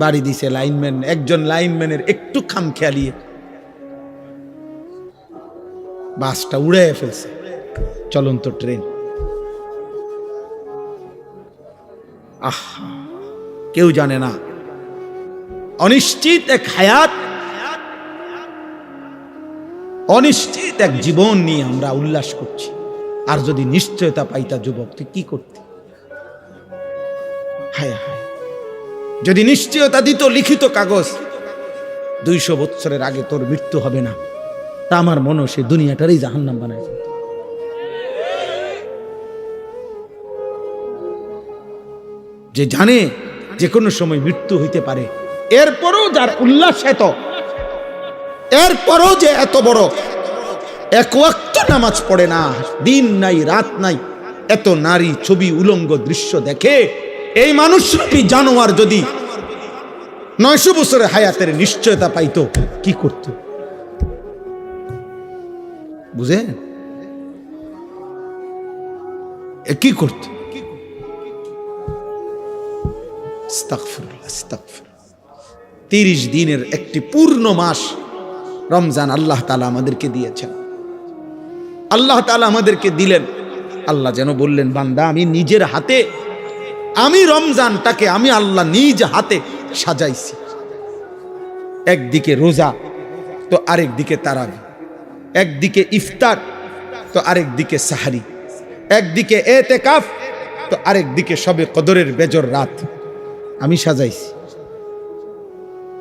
[SPEAKER 1] বাড়ি দিছে লাইনম্যান, একজন লাইনম্যানের একটু খামখেয়ালিয়ে বাসটা উড়ে ফেলছে, চলন্ত ট্রেন। আহা, কেউ জানে না, অনিশ্চিত এক হায়াত, অনিশ্চিত এক জীবন নিয়ে আমরা উল্লাস করছি। আর যদি নিশ্চয়তা পাইতা যুবক, তুই কি করতি? হায় হায়, যদি নিশ্চয়তা দিত লিখিত কাগজ 200 বছরের আগে তোর মৃত্যু হবে না, তা আমার মনে সে দুনিয়াটারই জাহান্নাম বানায় ফেলত। যে জানে যে কোনো সময় মৃত্যু হইতে পারে, এরপরও যার উল্লাস এত, এরপরও যে এত বড় এক ওয়াক্ত নামাজ পড়ে না, দিন নাই রাত নাই, এত নারী ছবি উলঙ্গ দৃশ্য দেখে, এই মানুষটি জানোয়ার যদি 900 বছরের হায়াতের নিশ্চয়তা পাইতো, কি করত? বুঝেন? কি করত? 30 দিনের একটি পূর্ণ মাস রমজান আল্লাহ তাআলা আমাদেরকে দিয়েছেন। আল্লাহ তাআলা আমাদেরকে দিলেন, আল্লাহ যেন বললেন, বান্দা আমি নিজের হাতে, আমি রমজানটাকে আমি আল্লাহ নিজ হাতে সাজাইছি। একদিকে রোজা তো আরেক দিকে তারাবি, একদিকে ইফতার তো আরেক দিকে সাহারি, একদিকে এতেকাফ তো আরেক দিকে শবে কদরের বেজর রাত আমি সাজাইছি।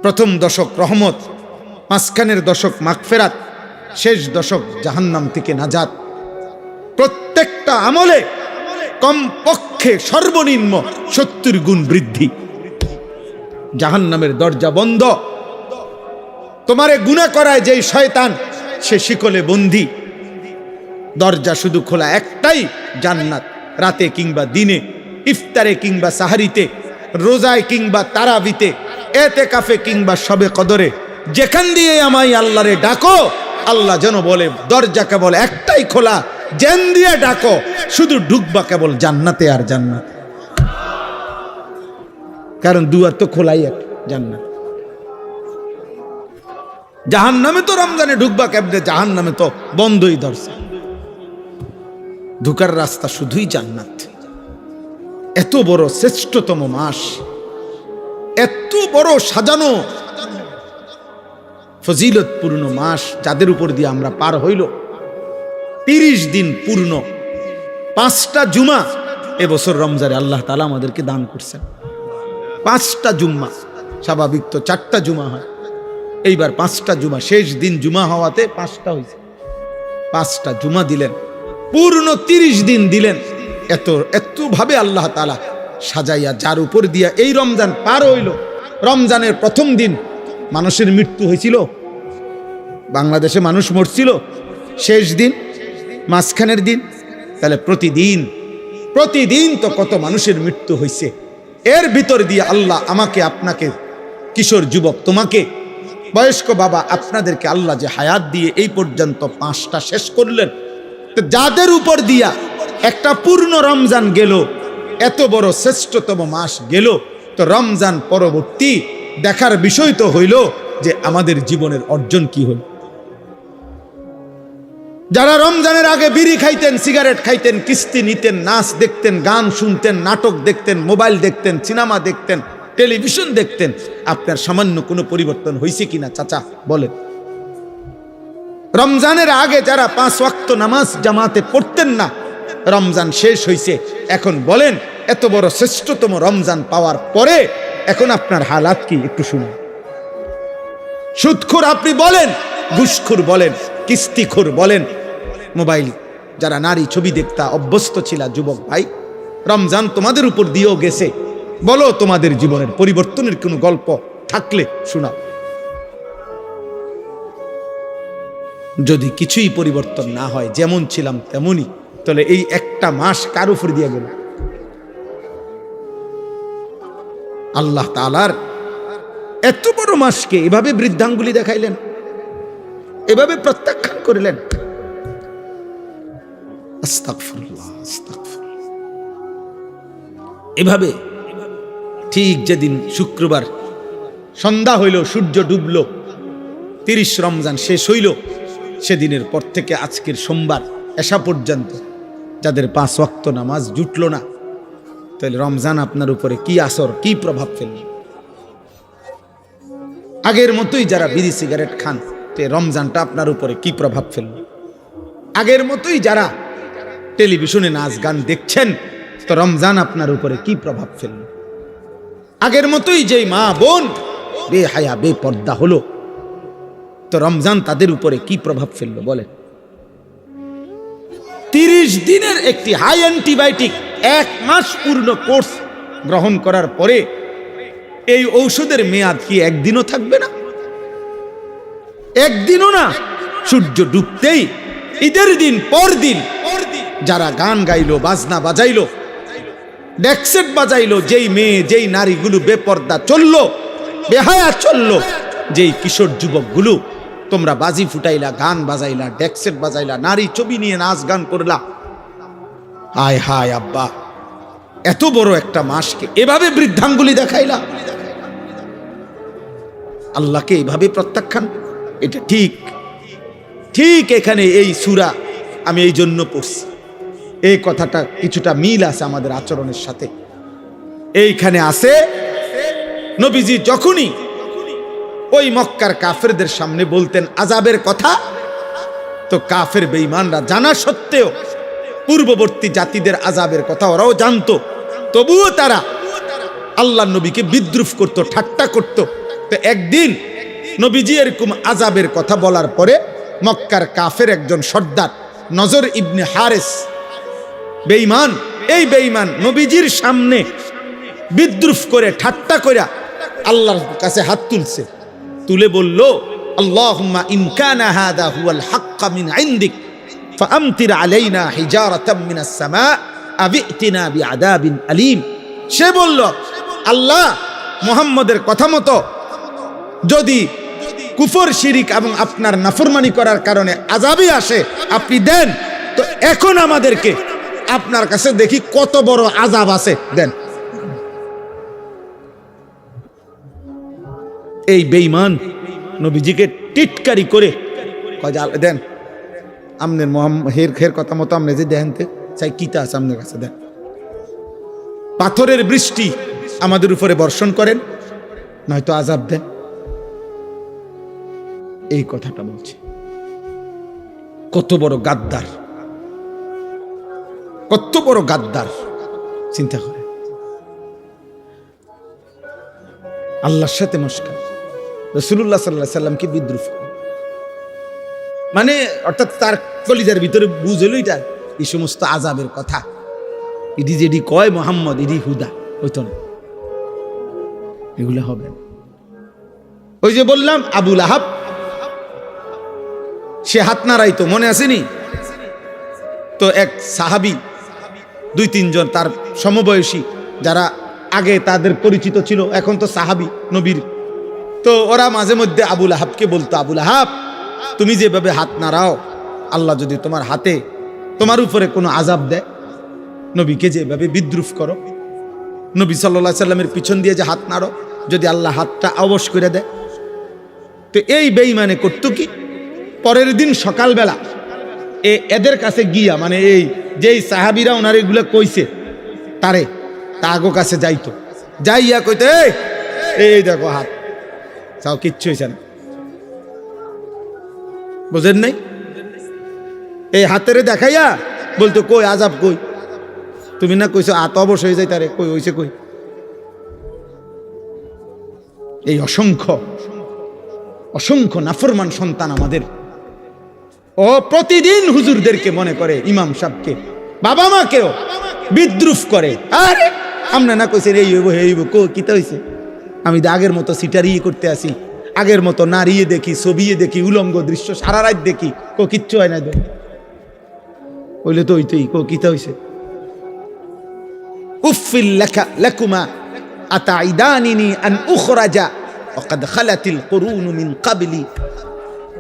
[SPEAKER 1] প্রথম দশক রহমত, মাঝখানের দশক মাগফিরাত, শেষ দশক জাহান্নাম থেকে নাজাত। প্রত্যেকটা আমলে কমপক্ষে সর্বনিম্ন 70 গুণ বৃদ্ধি। জাহান্নামের দরজা বন্ধ, তোমারে গুনাহ করায় যেই শয়তান, সে শিকলে বন্দী। দরজা শুধু খোলা একটাই, জান্নাত। রাতে কিংবা দিনে, ইফতারে কিংবা সাহারিতে, রোজায় কিংবা তারাবিতে, এতেকাফে কিংবা শবে কদরে, যেখান দিয়ে আমায় আল্লাহরে ডাকো, আল্লাহ যেন বলে দরজা কেবল একটাই খোলা, যেন দিয়ে ডাকো শুধু ঢুকবা কেবল জান্নাতে আর জান্নাত। কারণ দুয়ার তো খোলাই এক, জান্নাত। জাহান্নামে তো রমজানে ঢুকবা কেমনে? জাহান্নামে তো বন্ধই ধরছে, ঢুকার রাস্তা শুধুই জান্নাত। এত বড় শ্রেষ্ঠতম মাস, এত বড় সাজানো ফজিলতপূর্ণ মাস, যাদের উপর দিয়ে আমরা পার হইল 30 দিন পূর্ণ, 5টা জুমা এবছর রমজানে আল্লাহ তাআলা আমাদেরকে দান করছেন। 5টা জুম্মা, স্বাভাবিক তো 4টা জুমা হয়, এইবার 5টা জুমা, শেষ দিন জুমা হওয়াতে 5টা হয়েছে। 5টা জুমা দিলেন, পূর্ণ 30 দিন দিলেন। এত ভাবে আল্লাহ তাআলা সাজাইয়া, যার উপর দিয়া এই রমজান পার হইল। রমজানের প্রথম দিন মানুষের মৃত্যু হয়েছিল, বাংলাদেশে মানুষ মরছিল। শেষ দিন, মাঝখানের দিন, তাহলে প্রতিদিন তো কত মানুষের মৃত্যু হয়েছে। এর ভিতর দিয়ে আল্লাহ আমাকে, আপনাকে, কিশোর যুবক, তোমাকে, বয়স্ক বাবা, আপনাদেরকে আল্লাহ যে হায়াত দিয়ে এই পর্যন্ত 5টা শেষ করলেন, তো যাদের উপর দিয়া একটা পূর্ণ রমজান গেল, এত বড় শ্রেষ্ঠতম মাস গেল, তো রমজান পরবর্তী দেখার বিষয় তো হইল যে আমাদের জীবনের অর্জন কি হল। যারা রমজানের আগে বিড়ি খাইতেন, সিগারেট খাইতেন, কিস্তি নিতেন, নাচ দেখতেন, গান শুনতেন, নাটক দেখতেন, মোবাইল দেখতেন, সিনেমা দেখতেন, টেলিভিশন দেখতেন, আপনার সামান্য কোনো পরিবর্তন হয়েছে কিনা চাচা বলেন? রমজানের আগে যারা 5 ওয়াক্ত নামাজ জামাতে পড়তেন না, রমজান শেষ হয়েছে, এখন বলেন এত বড় শ্রেষ্ঠতম রমজান পাওয়ার পরে এখন আপনার হালাত কি একটু শুনুন। সুদখোর আপনি বলেন, ঘুষখোর বলেন, কিস্তিখোর বলেন, মোবাইল যারা নারী ছবি দেখতা অভ্যস্ত ছিল যুবক ভাই, রমজান তোমাদের উপর দিয়েও গেছে, বলো তোমাদের জীবনের পরিবর্তনের কোনো গল্প থাকলে শোনাও। যদি কিছুই পরিবর্তন না হয়, যেমন ছিলাম তেমনই, তাহলে এই একটা মাস কার উপর দিয়ে গেল? আল্লাহ তাআলার এত বড় মাসকে এভাবে বৃদ্ধাঙ্গুলি দেখাইলেন, এভাবে প্রত্যাখ্যান করিলেন। আস্তাগফিরুল্লাহ, আস্তাগফিরুল্লাহ। এভাবে ঠিক যেদিন শুক্রবার সন্ধ্যা হইল, সূর্য ডুবল, 30 রমজান শেষ হইল, সেদিনের পর থেকে আজকের সোমবার এশা পর্যন্ত যাদের 5 ওয়াক্ত নামাজ জুটল না, তাহলে রমজান আপনার উপরে কি আসর, কি প্রভাব ফেলল? আগের মতোই যারা বিড়ি সিগারেট খান, তো রমজানটা আপনার উপরে কি প্রভাব ফেলল? আগের মতোই যারা টেলিভিশনে নাচ গান দেখছেন, তো রমজান আপনার উপরে কি প্রভাব ফেলল? আগের মতোই যেই মা বোন বেহায়া বেপর্দা হলো, তো রমজান তাদের উপরে কি প্রভাব ফেলল বলেন? 30 দিনের একটি হাই অ্যান্টিবায়োটিক 1 মাস পূর্ণ কোর্স গ্রহণ করার পরে এই ঔষধের মেয়াদ কি একদিনও থাকবে না? একদিনও না। সূর্য ডুবতেই ঈদের দিন পর দিন যারা গান গাইলো, বাজনা বাজাইলো, ডেক্সেট বাজাইলো, যেই মেয়ে যেই নারীগুলো বেপর্দা চললো, বেহায়া চললো, যেই কিশোর যুবকগুলো তোমরা বাজি ফুটাইলা, গান বাজাইলা, ডেক্সেট বাজাইলা, নারী ছবি নিয়ে নাচ গান করলা, হায় হায় আব্বা, এত বড় একটা মাসকে এভাবে বৃদ্ধাঙ্গুলি দেখাইলা, আল্লাহকে এইভাবে প্রত্যাখ্যান। এটা ঠিক ঠিক এখানে এই সূরা আমি এই জন্য পড়ছি, এই কথাটা কিছুটা মিল আছে আমাদের আচরণের সাথে। এইখানে আছে নবীজি যখনই ওই মক্কার কাফেরদের সামনে বলতেন আযাবের কথা, তো কাফের বেঈমানরা জানা সত্ত্বেও, পূর্ববর্তী জাতিদের আযাবের কথা ওরাও জানতো, তবুও তারা আল্লাহর নবীকে বিদ্রুপ করত, ঠাট্টা করত। তো একদিন নবীজি এরকম আযাবের কথা বলার পরে মক্কার কাফের একজন সর্দার নজর ইবনে হারেস বেঈমান, এই বেঈমান নবীজির সামনে বিদ্রুপ করে ঠাট্টা করে আল্লাহর কাছে হাত তুলছে, তুলে বলল, আল্লাহুম্মা ইন কানা হাযা হুয়াল হাক্কা মিন ইনদিক ফাআমতির আলাইনা হিজারাতাম মিনাস সামা আবিতিনা বিআযাবিন আলীম। সে বলল, আল্লাহ, মুহাম্মদের কথা মতো যদি কুফর শিরিক এবং আপনার নাফরমানি করার কারণে আযাবই আসে, আপনি দেন, তো এখন আমাদেরকে আপনার কাছে দেখি কত বড় আযাব আছে, দেন। এই বেঈমান নবীজিকে টিটকারি করে কয়, দেন আমনের হের কথা মতো আমনে যে দেনতে চাই, কিতা আছে আপনার কাছে, দেন। পাথরের বৃষ্টি আমাদের উপরে বর্ষণ করেন, নয়তো আযাব দেন। এই কথাটা বলছে। কত বড় গাদ্দার, কত বড় গাদ্দার, চিন্তা করে। আল্লাহর সাথে মস্কার, রাসূলুল্লাহ সাল্লাল্লাহু আলাইহি সাল্লামকে বিদ্রুপ করে, মানে অর্থাৎ তার কলিজার ভিতরে বুঝলো এটা এই সমস্ত আযাবের কথা, এটি যেটি কয় মুহাম্মদ, এটি হুদা, হইতো না, এগুলো হবে না। ওই যে বললাম আবু লাহাব, সে হাত নাড়াইতো, মনে আসেনি? তো এক সাহাবী, 2-3 জন তার সমবয়সী যারা আগে তাদের পরিচিত ছিল, এখন তো সাহাবী নবীর, তো ওরা মাঝে মধ্যে আবু লাহাবকে বলতো, আবু লাহাব, তুমি যেভাবে হাত নাড়াও, আল্লাহ যদি তোমার হাতে তোমার উপরে কোনো আযাব দেয়, নবীকে যেভাবে বিদ্রুপ করো, নবী সাল্লাল্লাহু আলাইহি সাল্লামের পিছন দিয়ে যে হাত নাড়ো, যদি আল্লাহ হাতটা অবশ করে দেয়। তো এই বেঈমানে করতো কি, পরের দিন সকালবেলা এদের কাছে গিয়া, মানে এই যেই সাহাবীরা ওনার এগুলো কইছে তারে, তাগো কাছে যাইতো, যাইয়া কইতো, এই দেখো হাত, চাও কিচ্ছু হয়েছে না, বুঝেন নাই? এই হাতের দেখাইয়া বলতো, কই আযাব কই, তুমি না কইছো হাত অবশ হয়ে যায়, তারে কই হইছে কই। এই অসংখ্য অসংখ্য নাফরমান সন্তান আমাদের ও প্রতিদিন হুজুরদেরকে মনে করে, ইমাম সাহেবকে, বাবা মাকেও বিদ্রুপ করে। আরে আমরা না কইছেন এই হইব এই হইব, কিতা হইছে? আমি তো আগের মতো সিটারি করতে আসি, আগের মতো নাড়িয়ে দেখি, ছবিয়ে দেখি, উলঙ্গ দৃশ্য সারা রাত দেখি, কিচ্ছু হয় না। হইলে তো ওইটাই কিতা হইছে? উফিল লাকুমা আতাইদানিনি আন উখরাজা ওয়াকাদ খালাতিল কুরুন মিন ক্বাবলি।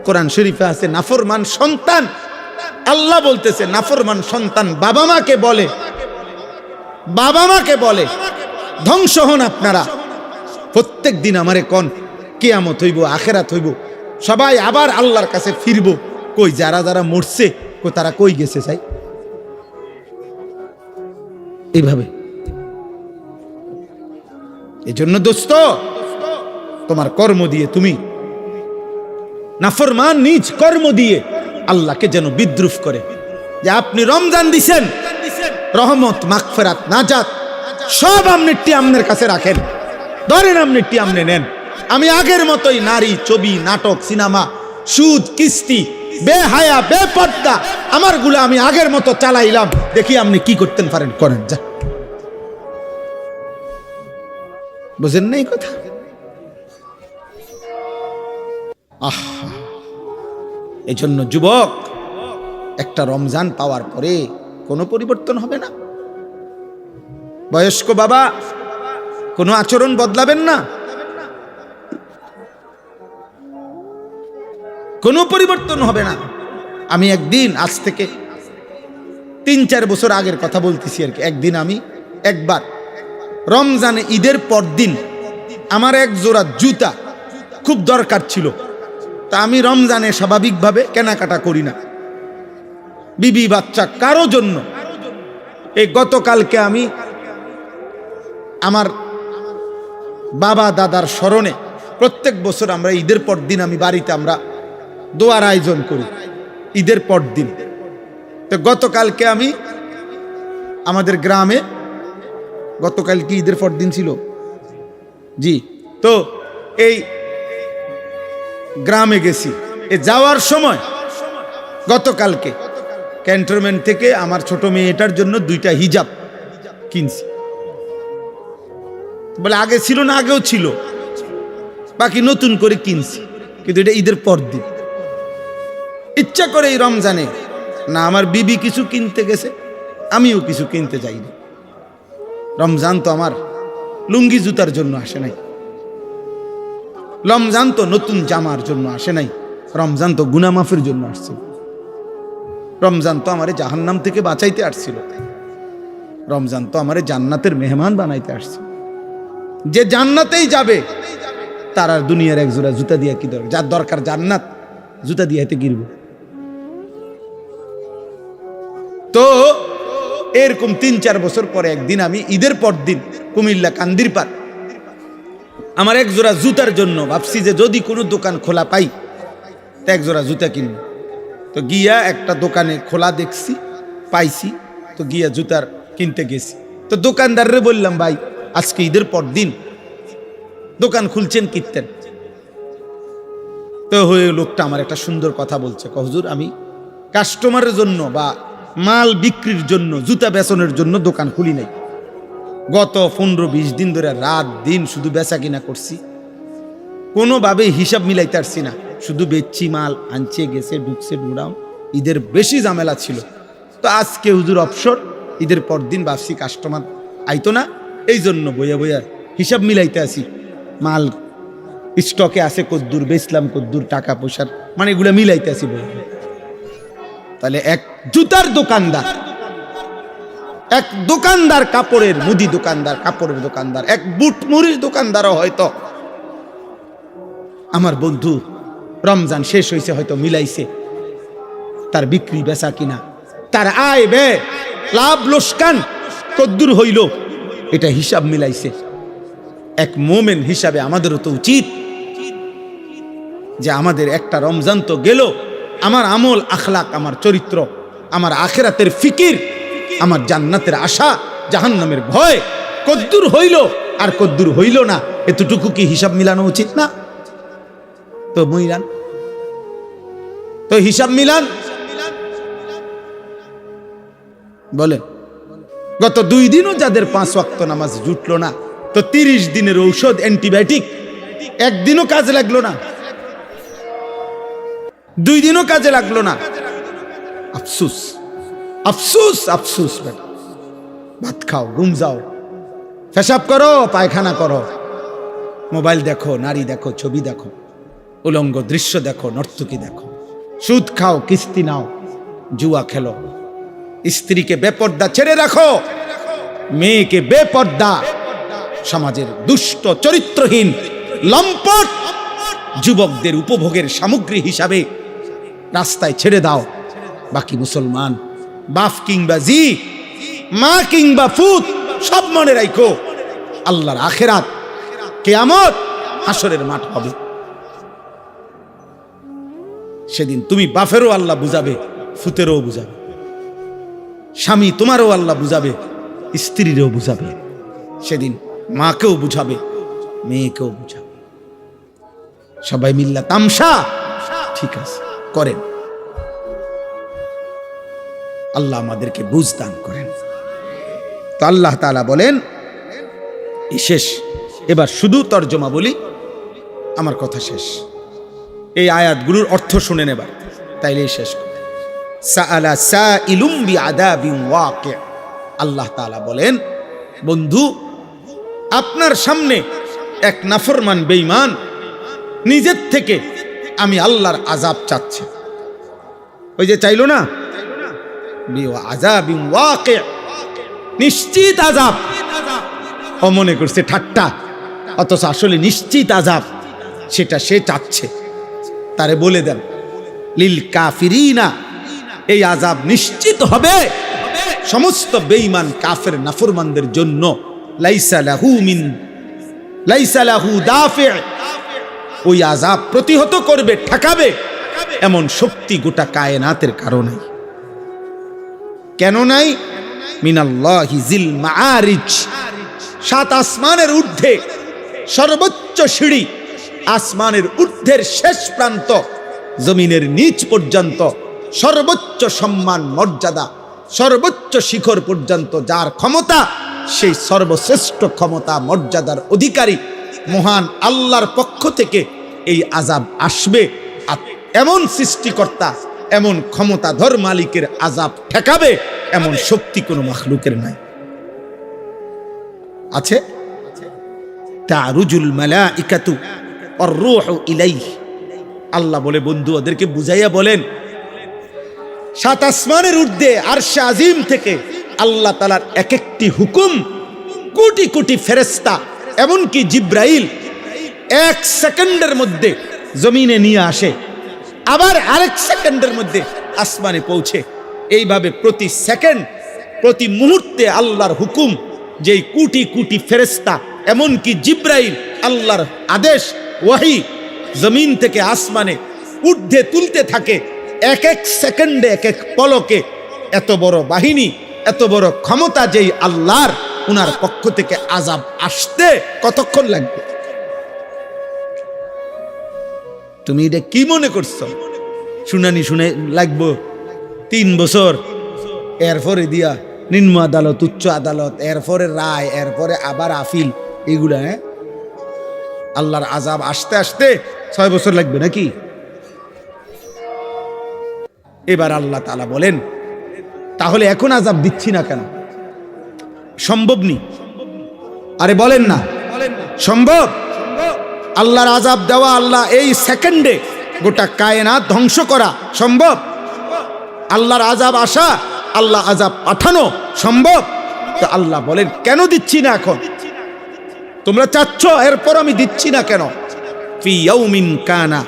[SPEAKER 1] কোরআন শরীফে আছে নাফরমান সন্তান, আল্লাহ বলতেছে নাফরমান সন্তান বাবা মাকে বলে, বাবা মাকে বলে ধ্বংস হন আপনারা। প্রত্যেক দিন আমারে কোন কিয়ামত হইব, আখেরাত হইব, সবাই আবার আল্লাহর কাছে ফিরব। কই যারা যারা মরছে তারা কই গেছে? চাই এইভাবে। এই জন্য দোস্ত, তোমার কর্ম দিয়ে তুমি নাফরমান নিজ কর্ম দিয়ে আল্লাহকে যেন বিদ্রুপ করে। যে আপনি রমজান দিছেন, রহমত, মাগফিরাত, নাজাত সব আপনি আপনার কাছে রাখেন, ধরেন আপনি আপনি নেন। আমি আগের মতোই নারী, ছবি, নাটক, সিনেমা, সুদ, কিস্তি, বেহায়া, বেপর্দা আমার গুলো আমি আগের মতো চালাইলাম, দেখি আপনি কি করতেন পারেন, করেন। যা বুঝেন নাই কথা? এই জন্য যুবক, একটা রমজান পাওয়ার পরে কোনো পরিবর্তন হবে না। বয়স্ক বাবা, কোনো আচরণ বদলাবেন না, কোনো পরিবর্তন হবে না। আমি একদিন, আজ থেকে 3-4 বছর আগের কথা বলতেছি আর কি, একদিন আমি একবার রমজানে ঈদের পর দিন আমার এক জোড়া জুতা খুব দরকার ছিল। তা আমি রমজানে স্বাভাবিকভাবে কেনাকাটা করি না, বিবি বাচ্চা কারো জন্য। এই গতকালকে আমি আমার বাবা দাদার স্মরণে, প্রত্যেক বছর আমরা ঈদের পর দিন আমি বাড়িতে আমরা দোয়ার আয়োজন করি ঈদের পর দিন। তো গতকালকে আমি আমাদের গ্রামে, গতকাল কি ঈদের পর দিন ছিল? জি। তো এই গ্রামে গেছি, যাওয়ার সময় গতকালকে ক্যান্টনমেন্ট থেকে আমার ছোট মেয়েটার জন্য 2টা হিজাব কিনছি। বলে আগে ছিল না? আগেও ছিল, বাকি নতুন করে কিনছি, কিন্তু এটা ঈদের পর দিন। ইচ্ছা করে এই রমজানে না আমার বিবি কিছু কিনতে গেছে, আমিও কিছু কিনতে যাইনি। রমজান তো আমার লুঙ্গি জুতার জন্য আসে নাই, রমজান তো নতুন জামার জন্য আসে নাই, রমজান তো গুনাহ মাফের জন্য আসছে। রমজান তো আমারে জাহান্নাম থেকে বাঁচাইতে আসছিল, রমজান তো আমারে জান্নাতের মেহমান বানাইতে আসছে। যে জান্নাতেই যাবে তার আর দুনিয়ার এক জোড়া জুতা দিয়া কি দরকার? যার দরকার জান্নাত, জুতা দিয়ে হাতে গিরব। তো এরকম 3-4 বছর পরে একদিন আমি ঈদের পর দিন কুমিল্লা কান্দির পার আমার এক জোড়া জুতার জন্য ভাবছি যে যদি কোনো দোকান খোলা পাই তা এক জোড়া জুতা কিনব। তো গিয়া একটা দোকানে খোলা দেখছি, পাইছি, তো গিয়া জুতার কিনতে গেছি। তো দোকানদাররে বললাম, ভাই আজকে ঈদের পর দিন দোকান খুলছেন, কিনতেন? তো হয়ে লোকটা আমার একটা সুন্দর কথা বলছে, হুজুর আমি কাস্টমারের জন্য বা মাল বিক্রির জন্য, জুতা বেচনের জন্য দোকান খুলি নাই। গত 15-20 দিন ধরে রাত দিন শুধু বেচা কিনা করছি, কোনোভাবে হিসাব মিলাইতে পারছি না, শুধু বেচছি, মাল আনছে, গেছে, ঢুকছে, ঢুড়াও। ঈদের বেশি ঝামেলা ছিল। তো আজকে হুজুর অবসর, ঈদের পর দিন ভাবছি কাস্টমার আইতো না, এই জন্য বইয়া বইয়া হিসাব মিলাইতে আসি, মাল স্টকে আছে কদ্দুর, বেচলাম কদ্দুর, টাকা পয়সার মানে এগুলা মিলাইতে আসি বইয়া। তাহলে এক জুতার দোকানদার, এক দোকানদার কাপড়ের, মুদি দোকানদার, কাপড়ের দোকানদার, এক বুট মুড়ির দোকানদারও হয়তো আমার বন্ধু রমজান শেষ হয়েছে হয়তো মিলাইছে তার বিক্রি বেচা কিনা, তার আয় ব্যয়, লাভ লোকসান কদ্দুর হইল, এটা হিসাব মিলাইছে। এক মোমেন হিসাবে আমাদেরও তো উচিত যে আমাদের একটা রমজান তো গেল, আমার আমল আখলাক, আমার চরিত্র, আমার আখিরাতের ফিকির, আমার জান্নাতের আশা, জাহান্নামের ভয় কদ্দুর হইল আর কদ্দুর হইল না, এতটুকু কি হিসাব মিলানো উচিত না? তো মিলান, তো হিসাব মিলান। বলে গত 2 দিনও যাদের 5 ওয়াক্ত নামাজ জুটলো না, তো 30 দিনের ঔষধ অ্যান্টিবায়োটিক একদিনও কাজে লাগলো না, 2 দিনও কাজে লাগলো না। আফসুস, আফসুস, আফসুস। বেটা, ভাত খাও, ঘুম যাও, পেশাব করো, পায়খানা করো, মোবাইল দেখো, নারী দেখো, ছবি দেখো, উলঙ্গ দৃশ্য দেখো, নর্তকী দেখো, সুদ খাও, কিস্তি নাও, জুয়া খেলো, স্ত্রীকে বেপর্দা ছেড়ে রাখো, মেয়েকে বেপর্দা, সমাজের দুষ্ট চরিত্রহীন লম্পট যুবকদের উপভোগের সামগ্রী হিসাবে রাস্তায় ছেড়ে দাও। বাকি মুসলমান বাপ কিংবা জি, মা কিংবা ফুত, সব মনে রাখো, আল্লাহর আখেরাত, কিয়ামত, হাসরের মাঠ হবে। সেদিন তুমি বাপেরও আল্লাহ বুঝাবে, ফুতেরও বুঝাবে, স্বামী তোমারও আল্লাহ বুঝাবে, স্ত্রীরও বুঝাবে, সেদিন মাকেও বুঝাবে, মেয়েকেও বুঝাবে। সবাই মিল্লা তামসা, ঠিক আছে করেন, আল্লাহ আমাদেরকে বুঝ দান করেন। তো আল্লাহ তাআলা বলেন, শেষ, এবার শুধু তর্জমা বলি, আমার কথা শেষ। এই আয়াতগুলোর অর্থ শুনে নেবার, তাইলেই শেষ কথা। সাআলা সাইলুম বিআযাবিন ওয়াকি', আল্লাহ তাআলা বলেন, বন্ধু আপনার সামনে এক নাফরমান বেঈমান নিজের থেকে আমি আল্লাহর আযাব চাচ্ছে। ওই যে চাইলো না, বিআযাবিন ওয়াকি', নিশ্চিত আযাব। ও মনে করছে ঠাট্টা, অথচ আসলে নিশ্চিত আযাব, সেটা সে চাচ্ছে। তারে বলে দেন, লিল কাফিরিনা, এই আযাব নিশ্চিত হবে সমস্ত বেঈমান কাফের নাফরমানদের জন্য। লাইসা লাহু দাফি', ওই আযাব প্রতিহত করবে, ঠেকাবে এমন শক্তি গোটা কায়নাতের কারণে। কেন নাই? মিনাল্লাহি জিল মাআরিজ, 7 আসমানের ঊর্ধ্বে সর্বোচ্চ সিঁড়ি, আসমানের ঊর্ধ্বের শেষ প্রান্ত, জমিনের নিচ পর্যন্ত সর্বোচ্চ সম্মান মর্যাদা, সর্বোচ্চ শিখর পর্যন্ত যার ক্ষমতা, সেই সর্বশ্রেষ্ঠ ক্ষমতা মর্যাদার অধিকারী মহান আল্লাহর পক্ষ থেকে এই আযাব আসবে। আর এমন সৃষ্টিকর্তা, এমন ক্ষমতাধর মালিকের আযাব ঠেকাবে এমন শক্তি কোনো মাখলুকের নাই। আছে? তারুজুল মালাইকাতু ওয়ার রূহু ইলাইহি, আল্লাহ বলে, বন্ধু ওদেরকে বুঝাইয়া বলেন, 7 আসমানের ঊর্ধ্বে আরশে আজিম থেকে আল্লাহ তাআলার এক একটি হুকুম কোটি কোটি ফেরেশতা, এমনকি জিব্রাইল 1 সেকেন্ডের মধ্যে জমিনে নিয়ে আসে, আবার আরেক সেকেন্ডের মধ্যে আসমানে পৌঁছে। এইভাবে প্রতি সেকেন্ড, প্রতি মুহূর্তে আল্লাহর হুকুম, যেই কোটি কোটি ফেরেশতা, এমনকি জিব্রাইল আল্লাহর আদেশ, ওয়াহি জমিন থেকে আসমানে ঊর্ধ্বে তুলতে থাকে। এক এক সেকেন্ডে, এক এক পলকে এত বড় বাহিনী, এত বড় ক্ষমতা যেই আল্লাহর, উনার পক্ষ থেকে আযাব আসতে কতক্ষণ লাগবে? তুমি এটা কি মনে করছো? শুনানি শুনে লাগবো 3 বছর, এরপরে দিয়া নিম্ন আদালত, উচ্চ আদালত, এরপরে রায়, এরপরে আবার আপিল, এগুলা আল্লাহর আযাব আসতে আসতে 6 বছর লাগবে নাকি? এবার আল্লাহ তাআলা বলেন, তাহলে এখন আযাব দিচ্ছি না কেন? সম্ভব নি? আরে বলেন না, সম্ভব? আল্লাহর আযাব দেওয়া, আল্লাহ এই সেকেন্ডে গোটা কায়নাত ধ্বংস করা সম্ভব? আল্লাহর আযাব আসা, আল্লাহ আযাব পাঠানো সম্ভব? তো আল্লাহ বলেন, কেন দিচ্ছি না এখন? তোমরা চাচ্ছ, এরপর আমি দিচ্ছি না কেন? ফি ইয়াউমিন কানা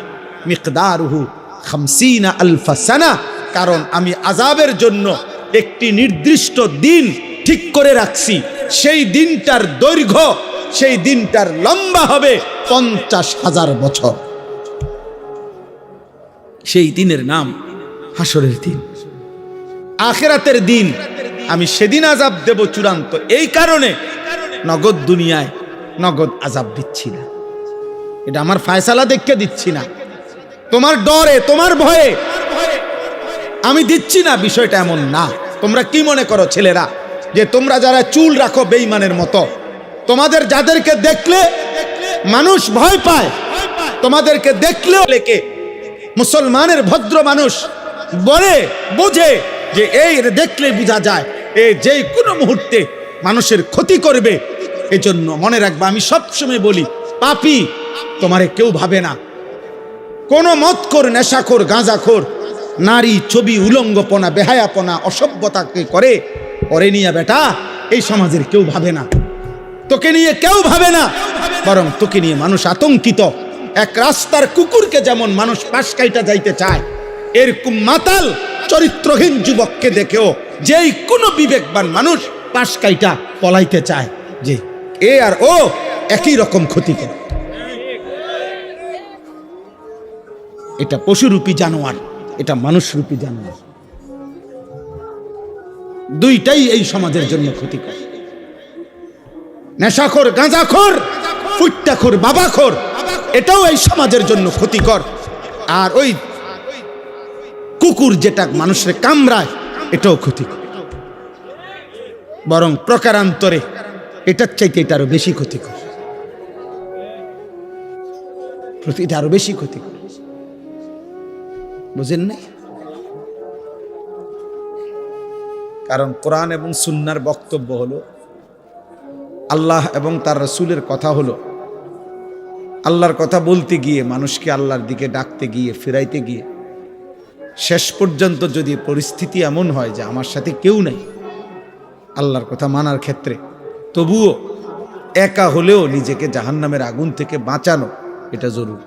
[SPEAKER 1] মিকদারুহু 50 আলফ সানা, কারণ আমি আযাবের জন্য একটি নির্দিষ্ট দিন ঠিক করে রাখছি। সেই দিনটার দৈর্ঘ্য, সেই দিনটার লম্বা হবে 50,000 বছর। সেই দিনের নাম হাসরের দিন, আখিরাতের দিন। আমি সেদিন আযাব দেব চূড়ান্ত, এই কারণে নগদ দুনিয়ায় নগদ আযাব দিচ্ছি না, এটা আমার ফায়সালা দেখে দিচ্ছি না, তোমার ডরে তোমার ভয়ে আমি দিচ্ছি না, বিষয়টা এমন না। তোমরা কি মনে করো ছেলেরা, যে তোমরা যারা চুল রাখো বেঈমানের মতো, তোমাদের যাদেরকে দেখলে মানুষ ভয় পায়, তোমাদেরকে দেখলেও লেকে মুসলমানের ভদ্র মানুষ বলে বোঝে যে এই দেখলে বোঝা যায় এই যে কোনো মুহূর্তে মানুষের ক্ষতি করবে। এজন্য মনে রাখবা, আমি সবসময় বলি, পাপী তোমারে কেউ ভাবে না। কোন মদখোর, নেশাখোর, গাঁজাখোর, নারী ছবি, উলঙ্গপনা, বেহায়াপনা, অসভ্যতাকে করে পরে নিয়ে বেটা এই সমাজের কেউ ভাবে না, তোকে নিয়ে কেউ ভাবে না, বরং তোকে নিয়ে মানুষ আতঙ্কিত। এক রাস্তার কুকুরকে যেমন মানুষ পাশ কাইটা যাইতে চায়, এরকম মাতাল চরিত্রহীন যুবককে দেখেও যেই কোনো বিবেকবান মানুষ পাশ কাইটা পলাইতে চায়, যে এ আর ও একই রকম ক্ষতি করে। এটা পশুরূপী জানোয়ার, এটা মানুষরূপী জানোয়ার, দুইটাই এই সমাজের জন্য ক্ষতিকর। নেশাখোর, গাঁজাখোর, ফুট্টাখোর, বাবাখোর, এটাও এই সমাজের জন্য ক্ষতিকর। আর ওই কুকুর যেটা মানুষের কামড়ায়, এটাও ক্ষতিকর। বরং প্রকারান্তরে এটার চাইতে এটা আরো বেশি ক্ষতিকর, এটা আরো বেশি ক্ষতিকর। বুঝেন নাই? কারণ কোরআন এবং সুন্নাহর বক্তব্য হলো, আল্লাহ এবং তার রাসূলের কথা হলো, আল্লাহর কথা বলতে গিয়ে, মানুষকে আল্লাহর দিকে ডাকতে গিয়ে, ফিরাইতে গিয়ে শেষ পর্যন্ত যদি পরিস্থিতি এমন হয় যে আমার সাথে কেউ নাই আল্লাহর কথা মানার ক্ষেত্রে, তবুও একা হলেও নিজেকে জাহান্নামের আগুন থেকে বাঁচানো এটা জরুরি।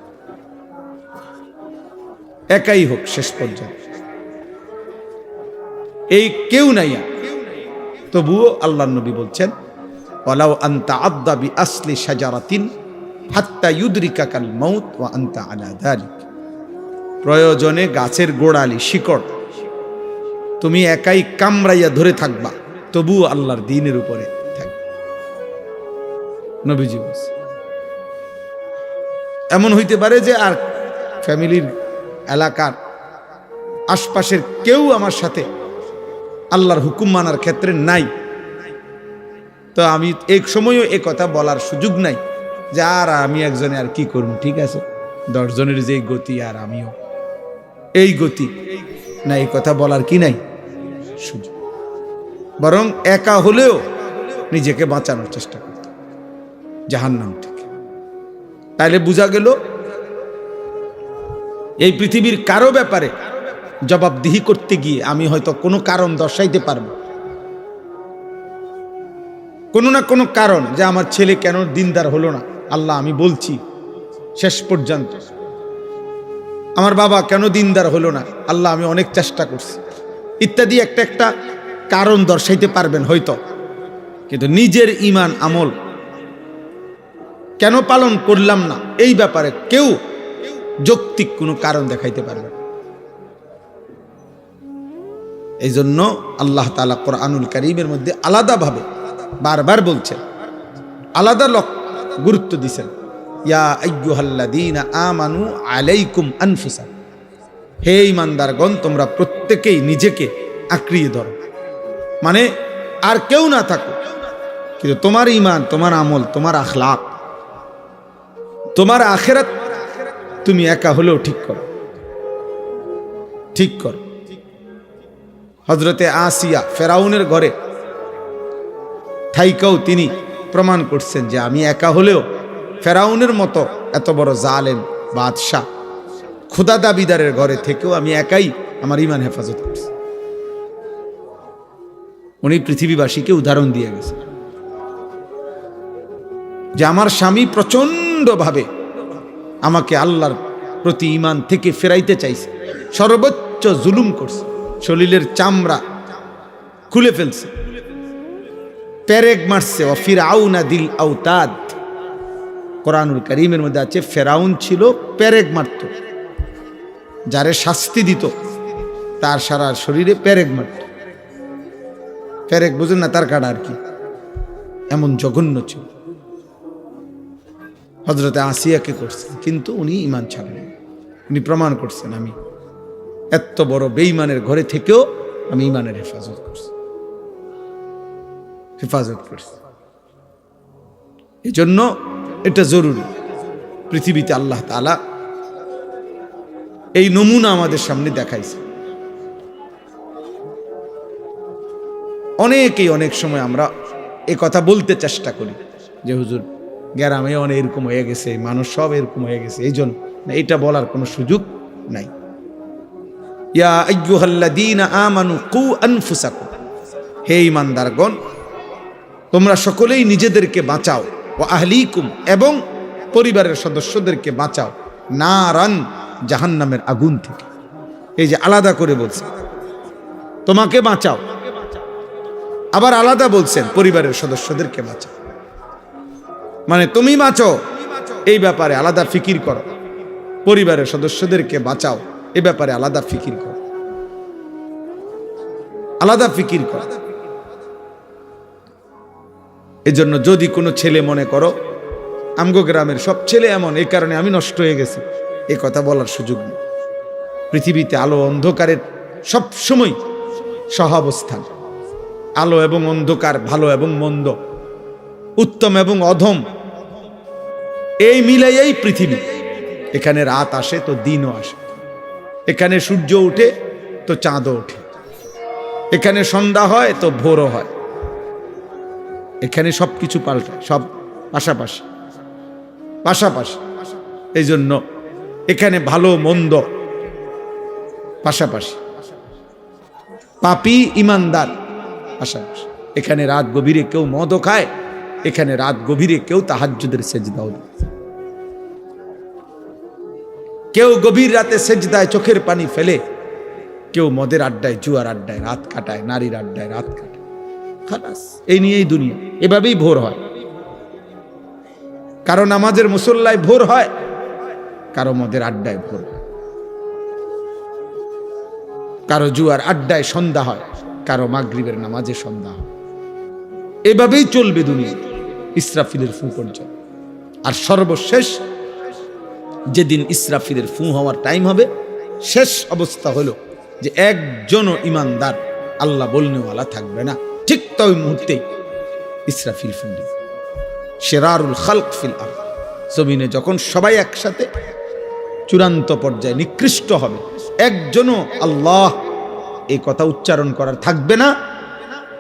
[SPEAKER 1] একাই হোক শেষ পর্যন্ত, এই কেউ নাই, তবুও আল্লাহর নবী বলছেন, ওয়ালাউ আনতা আদদা বি আসলি শাজারাতিন হাত্তা ইউদরিকাকাল মাউত ওয়া আনতা আলা যালিক। প্রয়োজনে গাছের গোড়ালি, শিকড় তুমি একাই কামড়াইয়া ধরে থাকবা, তবুও আল্লাহর দ্বীনের উপরে থাকবে। নবীজি বলছে, এমন হইতে পারে যে আর ফ্যামিলির, এলাকার, আশপাশের কেউ আমার সাথে আল্লাহর হুকুম মানার ক্ষেত্রে নাই, তো আমি এক সময়ও এ কথা বলার সুযোগ নাই যে আর আমি একজনে আর কি করব, ঠিক আছে 10 জনের যে গতি আর আমিও এই গতি না, এই কথা বলার কি নাই সুযোগ। বরং একা হলেও নিজেকে বাঁচানোর চেষ্টা করতে জাহান্নাম থেকে। তাইলে বোঝা গেল এই পৃথিবীর কারো ব্যাপারে জবাবদিহি করতে গিয়ে আমি হয়তো কোনো কারণ দর্শাইতে পারবো, কোনো না কোনো কারণ, যে আমার ছেলে কেন দিনদার হলো না, আল্লাহ আমি বলছি শেষ পর্যন্ত, আমার বাবা কেন দিনদার হলো না, আল্লাহ আমি অনেক চেষ্টা করছি, ইত্যাদি একটা একটা কারণ দর্শাইতে পারবেন হয়তো, কিন্তু নিজের ঈমান আমল কেন পালন করলাম না, এই ব্যাপারে কেউ যৌক্তিক কোনো কারণ দেখাইতে পারবে না। এই জন্য আল্লাহ তাআলা কোরআনুল কারীমের মধ্যে আলাদাভাবে বারবার বলছেন, আলাদা গুরুত্ব দিছেন, ইয়া আইয়ুহাল্লাযীনা আমানু আলাইকুম আনফুসাকুম, হে ঈমানদারগণ তোমরা প্রত্যেকেই নিজেকে আঁকড়িয়ে ধরো, মানে আর কেউ না থাকো, কিন্তু তোমার ঈমান, তোমার আমল, তোমার আখলাক, তোমার আখিরাত তুমি একা হলেও ঠিক করো, ঠিক করো। হযরতে আসিয়া ফেরাউনের ঘরে থাইকাও তিনি প্রমাণ করছেন যে আমি একা হলেও ফেরাউনের মতো এত বড় জালেম বাদশাহ, খোদা দাবিদারের ঘরে থেকেও আমি একাই আমার ঈমান হেফাজত করছি। উনি পৃথিবীবাসীকে উদাহরণ দিয়ে গেছেন যে আমার স্বামী প্রচন্ডভাবে আমাকে আল্লাহর প্রতি ঈমান থেকে ফেরাইতে চাইছে, সর্বোচ্চ জুলুম করছে, শরীরের চামড়া খুলে ফেলছে, পেরেক মারছে, ও ফিরআউনা দিল আওতাদ, কোরআনুল কারীমের মধ্যে আছে ফেরাউন ছিল পেরেক মারত, যারে শাস্তি দিত তার সারা শরীরে পেরেক মারত। পেরেক বুঝেন না, তার কাটা আর কি, এমন জঘন্য ছিল। হযরতে আসিয়াকে করছেন, কিন্তু উনি ঈমান ছাড়েন। উনি প্রমাণ করছেন আমি এত বড় বেঈমানের ঘরে থেকেও আমি ঈমানের হেফাজত করছি। এই জন্য এটা জরুরি। পৃথিবীতে আল্লাহ তাআলা এই নমুনা আমাদের সামনে দেখাইছে। অনেকেই অনেক সময় আমরা এই কথা বলতে চেষ্টা করি যে হুজুর গ্রামে অনেক এরকম হয়ে গেছে, মানুষ সব এরকম হয়ে গেছে, এই জন্য এটা বলার কোনো সুযোগ নাই। ইয়া আইয়ুহাল্লাযীনা আমানু কু আনফুসাকুম, হে ঈমানদারগণ তোমরা সকলেই নিজেদেরকে বাঁচাও, ওয়া আহলিকুম এবং পরিবারের সদস্যদেরকে বাঁচাও, নারান জাহান্নামের আগুন থেকে। এই যে আলাদা করে বলছে তোমাকে বাঁচাও, আবার আলাদা বলছেন পরিবারের সদস্যদেরকে বাঁচাও। মানে তুমি বাঁচো এই ব্যাপারে আলাদা ফিকির করো, পরিবারের সদস্যদেরকে বাঁচাও এই ব্যাপারে আলাদা ফিকির করো, আলাদা ফিকির করো। এজন্য যদি কোনো ছেলে মনে করো আমগো গ্রামের সব ছেলে এমন, এই কারণে আমি নষ্ট হয়ে গেছি, এই কথা বলার সুযোগ নেই। পৃথিবীতে আলো অন্ধকারের সবসময় সহাবস্থান। আলো এবং অন্ধকার, ভালো এবং মন্দ, উত্তম এবং অধম, এই মিলাইয়াই পৃথিবী। এখানে রাত আসে তো দিনও আসে, এখানে সূর্য উঠে তো চাঁদও ওঠে, এখানে সন্ধ্যা হয় তো ভোরও হয়, এখানে সবকিছু পাল্টায়, সব পাশাপাশি পাশাপাশি। এই জন্য এখানে ভালো মন্দ পাশাপাশি, পাপী ইমানদার পাশাপাশি। এখানে রাত গভীরে কেউ মদও খায়, এখানে রাত গভীরে কেউ তাহাজ্জুদের সেজদাও দেয়, কেউ গভীর রাতে সেজদায় চোখের পানি ফেলে, কেউ মদের আড্ডায় জুয়ার আড্ডায় রাত কাটায়, নারীর আড্ডায় রাত কাটায়। খালাস, এই নিয়েই দুনিয়া। এভাবেই ভোর হয়, কারো নামাজের মুসল্লায় ভোর হয়, কারো মদের আড্ডায় ভোর হয়, কারো জুয়ার আড্ডায় সন্ধ্যা হয়, কারো মাগরিবের নামাজে সন্ধ্যা হয়। এভাবেই চলবে দুনিয়া ইসরাফিলের ফু পর্যন্ত। আর সর্বশেষ যেদিন ইসরাফিলের ফু হওয়ার টাইম হবে, শেষ অবস্থা হলো যে একজনও ইমানদার আল্লাহ বলনেওয়ালা থাকবে না। ঠিক তো ওই মুহূর্তেই ইসরাফিল ফু দিবে। শিরারুল খালক ফিল আরদ, জমিনে যখন সবাই একসাথে চূড়ান্ত পর্যায়ে নিকৃষ্ট হবে, একজনও আল্লাহ এই কথা উচ্চারণ করার থাকবে না,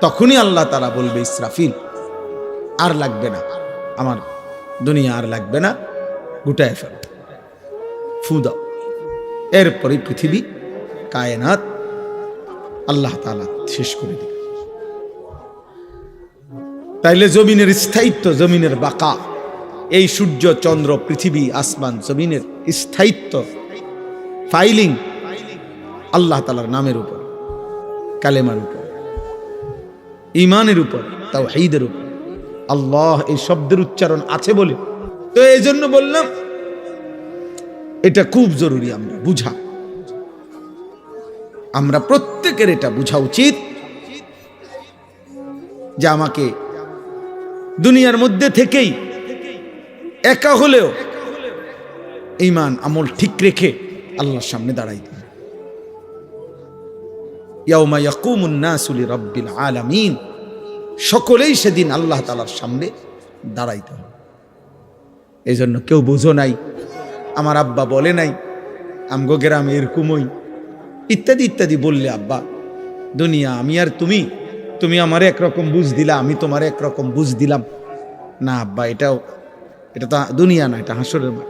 [SPEAKER 1] তখনই আল্লাহ তাআলা বলবে ইসরাফিল আর লাগবে না, আমার দুনিয়া আর লাগবে না, গুটায় ফেলো, ফু দাও। এরপরে পৃথিবী কায়নাত আল্লাহ তাআলা শেষ করে দিবে। তাইলে জমিনের স্থায়িত্ব, জমিনের বাকা, এই সূর্য চন্দ্র পৃথিবী আসমান জমিনের স্থায়িত্ব ফাইলিং আল্লাহ তাআলার নামের উপর, কালেমার উপর, ঈমানের উপর, তাওহীদের উপর। আল্লাহ এই শব্দের উচ্চারণ আছে বলে তো এই জন্য বললাম এটা খুব জরুরি আমরা বুঝা। আমরা প্রত্যেকের এটা বুঝা উচিত যে আমাকে দুনিয়ার মধ্যে থেকেই একা হলেও ঈমান আমল ঠিক রেখে আল্লাহর সামনে দাঁড়াইতে হবে। ইয়াউমা ইয়াকুমুন নাসু লিরাব্বিল আলামিন, সকলেই সেদিন আল্লাহ তাআলার সামনে দাঁড়াইতে হবে। এই জন্য কেউ বুঝো নাই, আমার আব্বা বলে নাই, আমগো গ্রামে এরকমই ইত্যাদি ইত্যাদি বললে আব্বা দুনিয়া আমি আর তুমি, তুমি আমার একরকম বুঝ দিলা, আমি তোমার একরকম বুঝ দিলাম না আব্বা, এটা তো দুনিয়া না, এটা হাসরের মাঠ।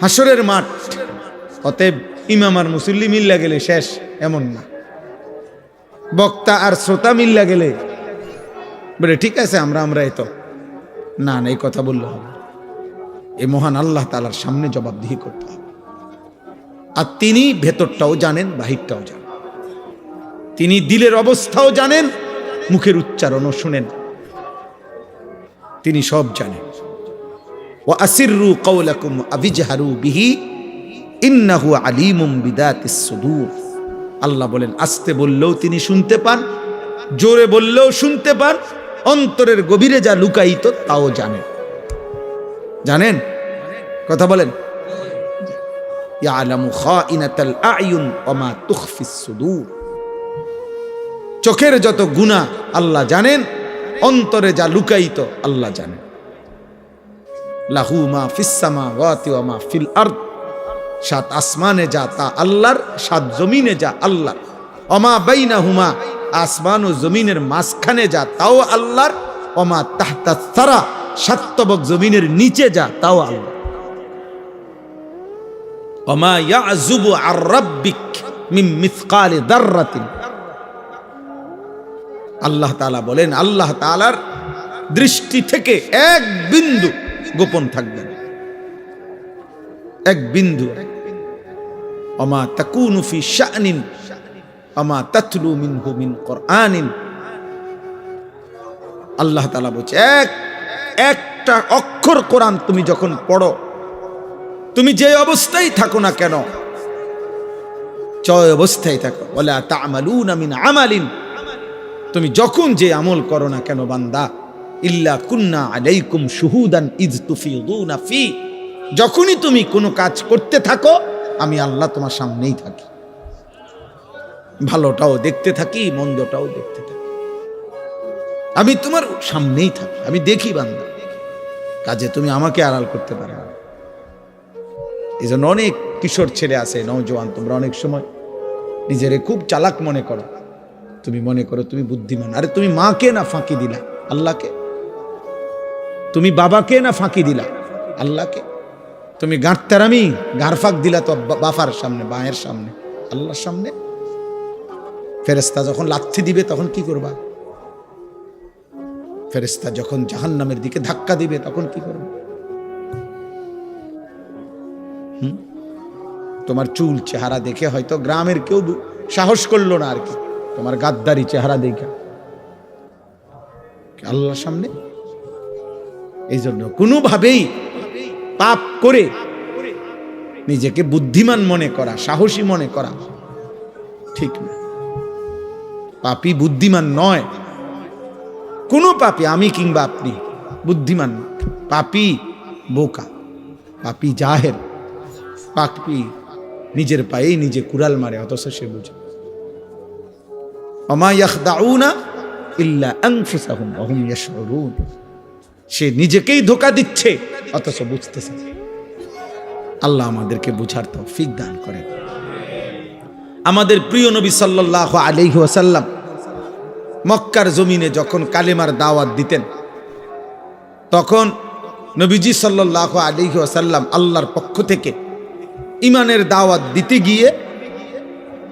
[SPEAKER 1] হাসরের মাঠ, অতএব ইমাম আর মুসল্লি মিল্লা গেলে শেষ এমন না, বক্তা আর শ্রোতা মিল্লা গেলে বলে ঠিক আছে আমরা এত না, এই কথা বললে হবে। এই মহান আল্লাহ তাআলার সামনে জবাবদিহি করতে হবে। আর তিনি ভেতরটাও জানেন, বাহিরটাও জানেন, তিনি দিলের অবস্থাও জানেন, মুখের উচ্চারণও শুনেন, তিনি সব জানেন। ওয়া আসিররু কাওলাকুম আবিজহারু বিহি ইন্নাহু আলিমুম বিদাতিস সুদূর। আল্লাহ বলেন আস্তে বললেও তিনি শুনতে পান, জোরে বললেও শুনতে পান, অন্তরের গভীরে যা লুকায়িত তাও জানেন। জানেন? কথা বলেন। ইয়ালামু খাইনাতাল আয়ুন ওয়া মা তুখফিস সুদূর। চোখের যত গুনাহ আল্লাহ জানেন, অন্তরে যা লুকায়িত আল্লাহ জানেন। লাহু মা ফিস সামাওয়াতি ওয়া মা ফিল আরদ, সাত আসমানে যা তা আল্লাহর, সাত জমিনে যা আল্লাহর। ওয়া মা বাইনাহুমা, আসমান ও জমিনের মাঝখানে যা তাও আল্লাহর। ওয়া মা তাহতা সারা, সাত তবক জমিনের নিচে যা তাও আল্লাহ। ওয়া মা ইয়াযুবু আর রাব্বিক মিন মিসকালি যাররাতিন। আল্লাহ তাআলা বলেন, আল্লাহ তাআলার দৃষ্টি থেকে এক বিন্দু গোপন থাকবে না, এক বিন্দু। ওয়া মা তাকুনু ফি শা'নিন ওয়া মা তাতলু মিনহু মিন কুরআনিন। আল্লাহ তাআলা বলছে, একটা অক্ষর কোরআন তুমি যখন পড়ো, তুমি যে অবস্থায় থাকো না কেন, চয় অবস্থায় থাকো, ওয়ালা তা'মালুনা মিন আমালিন, তুমি যখন যে আমল করো না কেন বান্দা, ইল্লা কুন্না আলাইকুম শুহুদান ইয তুফিদুনা ফি, যখনই তুমি কোনো কাজ করতে থাকো আমি আল্লাহ তোমার সামনেই থাকি, ভালোটাও দেখতে থাকি মন্দটাও দেখতে থাকি, আমি তোমার সামনেই থাকি, আমি দেখি বান্দা, কাজে তুমি আমাকে আড়াল করতে পারো না। এই জন্য অনেক কিশোর ছেলে আছে, নওজোয়ান, তোমরা অনেক সময় নিজেরে খুব চালাক মনে করো, তুমি মনে করো তুমি বুদ্ধিমান। আরে তুমি মাকে না ফাঁকি দিলা আল্লাহকে? তুমি বাবাকে না ফাঁকি দিলা আল্লাহকে? তুমি গাঁটতারামি গারফাক দিলা তো বাফার সামনে, বায়ের সামনে, আল্লাহর সামনে। ফেরেশতা যখন লাথি দিবে তখন কি করবা? ফেরেশতা যখন জাহান্নামের দিকে ধাক্কা দিবে তখন কি করবে? তোমার চুল চেহারা দেখে হয়তো গ্রামের কেউ সাহস করলো না আর কি, তোমার গাদ্দারি চেহারা দেখে আল্লাহর সামনে। এই জন্য কোনোভাবেই পাপ করে নিজেকে বুদ্ধিমান মনে করা, সাহসী মনে করা ঠিক না। পাপী বুদ্ধিমান নয়, কোন পাপী, আমি কিংবা আপনি বুদ্ধিমান। পাপী বোকা, পাপী জাহেল, পাপী নিজের পায়েই নিজে কুড়াল মারে, অথচ সে বুঝে। ওমা ইয়াখদাউনা ইল্লা আনফুসাহুম ওয়া হুম ইয়াশউরুন, সে নিজেকেই ধোঁকা দিচ্ছে অথচ বুঝতেছে। আল্লাহ আমাদেরকে বুঝার তৌফিক দান করেন। আমাদের প্রিয় নবী সাল্লাল্লাহু আলাইহি ওয়াসাল্লাম মক্কার জমিনে যখন কালেমার দাওয়াত দিতেন, তখন নবীজি সাল্লাল্লাহু আলাইহি ওয়াসাল্লাম আল্লাহর পক্ষ থেকে ঈমানের দাওয়াত দিতে গিয়ে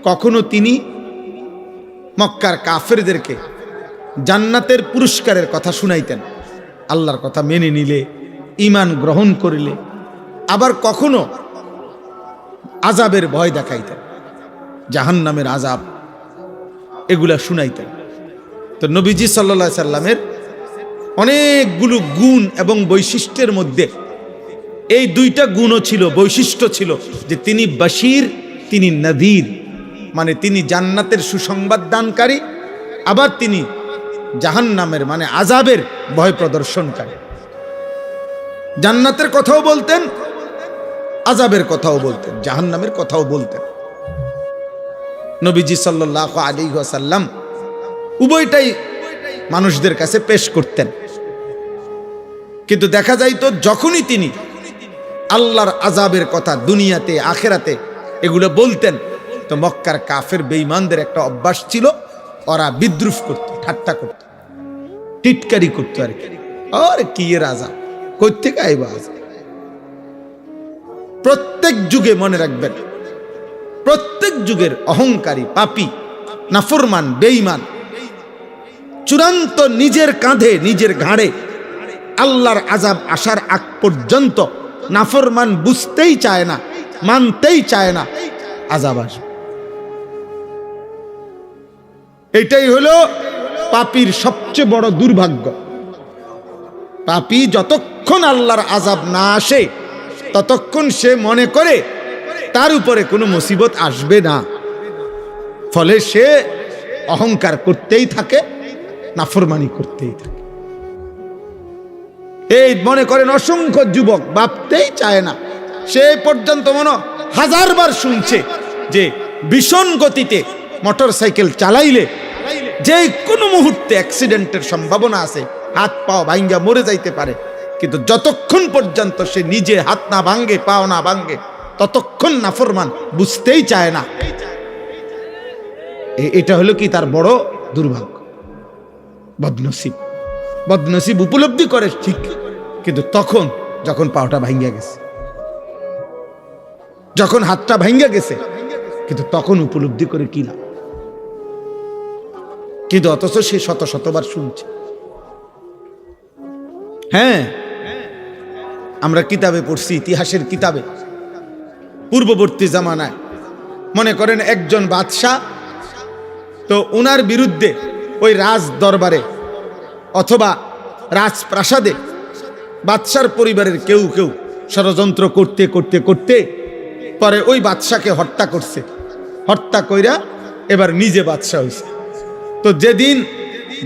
[SPEAKER 1] কখনো তিনি মক্কার কাফেরদেরকে জান্নাতের পুরস্কারের কথা শুনাইতেন, আল্লাহর কথা মেনে নিলে, ঈমান গ্রহণ করিলে। আবার কখনো আযাবের ভয় দেখাইতেন, জাহান্নামের আযাব, এগুলা শুনাইতেন। তো নবীজি সাল্লাল্লাহু আলাইহি সাল্লামের অনেকগুলো গুণ এবং বৈশিষ্ট্যের মধ্যে এই দুইটা গুণও ছিল, বৈশিষ্ট্য ছিল, যে তিনি বাশীর, তিনি নাযীর, মানে তিনি জান্নাতের সুসংবাদ দানকারী, আবার তিনি জাহান্নামের মানে আযাবের ভয় প্রদর্শনকারী। জান্নাতের কথাও বলতেন, আযাবের কথাও বলতেন, জাহান্নামের কথাও বলতেন। নবীজি সাল্লাল্লাহু আলাইহি ওয়াসাল্লাম উভয়টাই মানুষদের কাছে পেশ করতেন। কিন্তু দেখা যাইতো যখনই তিনি আল্লাহর আযাবের কথা দুনিয়াতে আখিরাতে এগুলো বলতেন, তো মক্কার কাফের বেঈমানদের একটা অভ্যাস ছিল, ওরা বিদ্রুপ করত, ঠাট্টা করত, টিটকারি করত আর কি। আরে কি এর আযাব, কই থেকে আইবা আযাব? প্রত্যেক যুগে মনে রাখবেন, প্রত্যেক যুগের অহংকারী, পাপী, নাফরমান, বেঈমান চূড়ান্ত নিজের কাঁধে, নিজের ঘাড়ে আল্লাহর আযাব আসার আগ পর্যন্ত নাফরমান বুঝতেই চায় না, মানতেই চায় না আযাব আসবে। এটাই হলো পাপীর সবচেয়ে বড় দুর্ভাগ্য। পাপী যতক্ষণ আল্লাহর আযাব না আসে ততক্ষণ সে মনে করে তার উপরে কোনো মুসিবত আসবে না, ফলে সে অহংকার করতেই থাকে, নাফরমানি করতেই থাকে। এই মনে করেন অসংখ্য যুবক ভাবতেই চায় না, সে পর্যন্ত মনে হাজারবার শুনছে যে ভীষণ গতিতে মোটর সাইকেল চালাইলে যে কোনো মুহূর্তে অ্যাক্সিডেন্টের সম্ভাবনা আছে, হাত পাও ভাঙ্গা মরে যাইতে পারে। কিন্তু যতক্ষণ পর্যন্ত সে নিজে হাত না ভাঙ্গে, পাও না ভাঙ্গে, ততক্ষণ নাফরমান বুঝতেই চায় না। এটা হলো কি তার বড় দুর্ভাগ্য, বদনসিব। বদনসিব উপলব্ধি করে ঠিক, কিন্তু তখন যখন পাওটা ভাঙ্গা গেছে, যখন হাতটা ভাঙ্গা গেছে, কিন্তু তখন উপলব্ধি করে কি না। কিন্তু অথচ সে শত শতবার শুনছে। হ্যাঁ, আমরা কিতাবে পড়ছি, ইতিহাসের কিতাবে, পূর্ববর্তী জামানায় মনে করেন একজন বাদশাহ, তো ওনার বিরুদ্ধে ওই রাজ দরবারে অথবা রাজপ্রাসাদে বাদশার পরিবারের কেউ কেউ ষড়যন্ত্র করতে করতে করতে পরে ওই বাদশাকে হত্যা করছে। হত্যা কইরা এবার নিজে বাদশাহ হয়েছে। তো যেদিন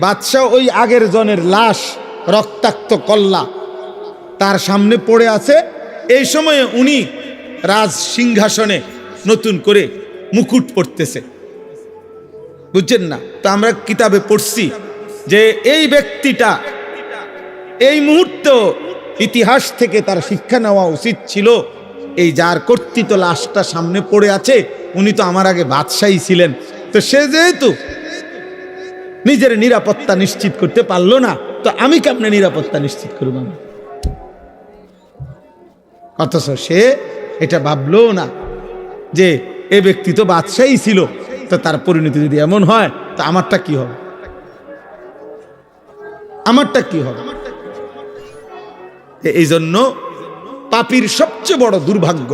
[SPEAKER 1] বাদশাহ ওই আগের জনের লাশ, রক্তাক্ত কল্লা তার সামনে পড়ে আছে, এই সময়ে উনি রাজ সিংহাসনে নতুন করে মুকুট পরতেছে, বুঝছেন না? তো আমরা কিতাবে পড়ছি যে এই ব্যক্তিটা এই মুহূর্তে ইতিহাস থেকে তার শিক্ষা নেওয়া উচিত ছিল, এই যার কর্তৃত লাশটা সামনে পড়ে আছে উনি তো আমার আগে বাদশাহী ছিলেন, তো সে যেহেতু নিজের নিরাপত্তা নিশ্চিত করতে পারলো না, তো আমি কেমনে নিরাপত্তা নিশ্চিত করব? অথচ সে এটা ভাবলো না যে এ ব্যক্তি তো বাদশাহী ছিল, তো তার পরিণতি যদি এমন হয় তো আমারটা কি হবে? আমারটা কি হবে? এই জন্য পাপীর সবচেয়ে বড় দুর্ভাগ্য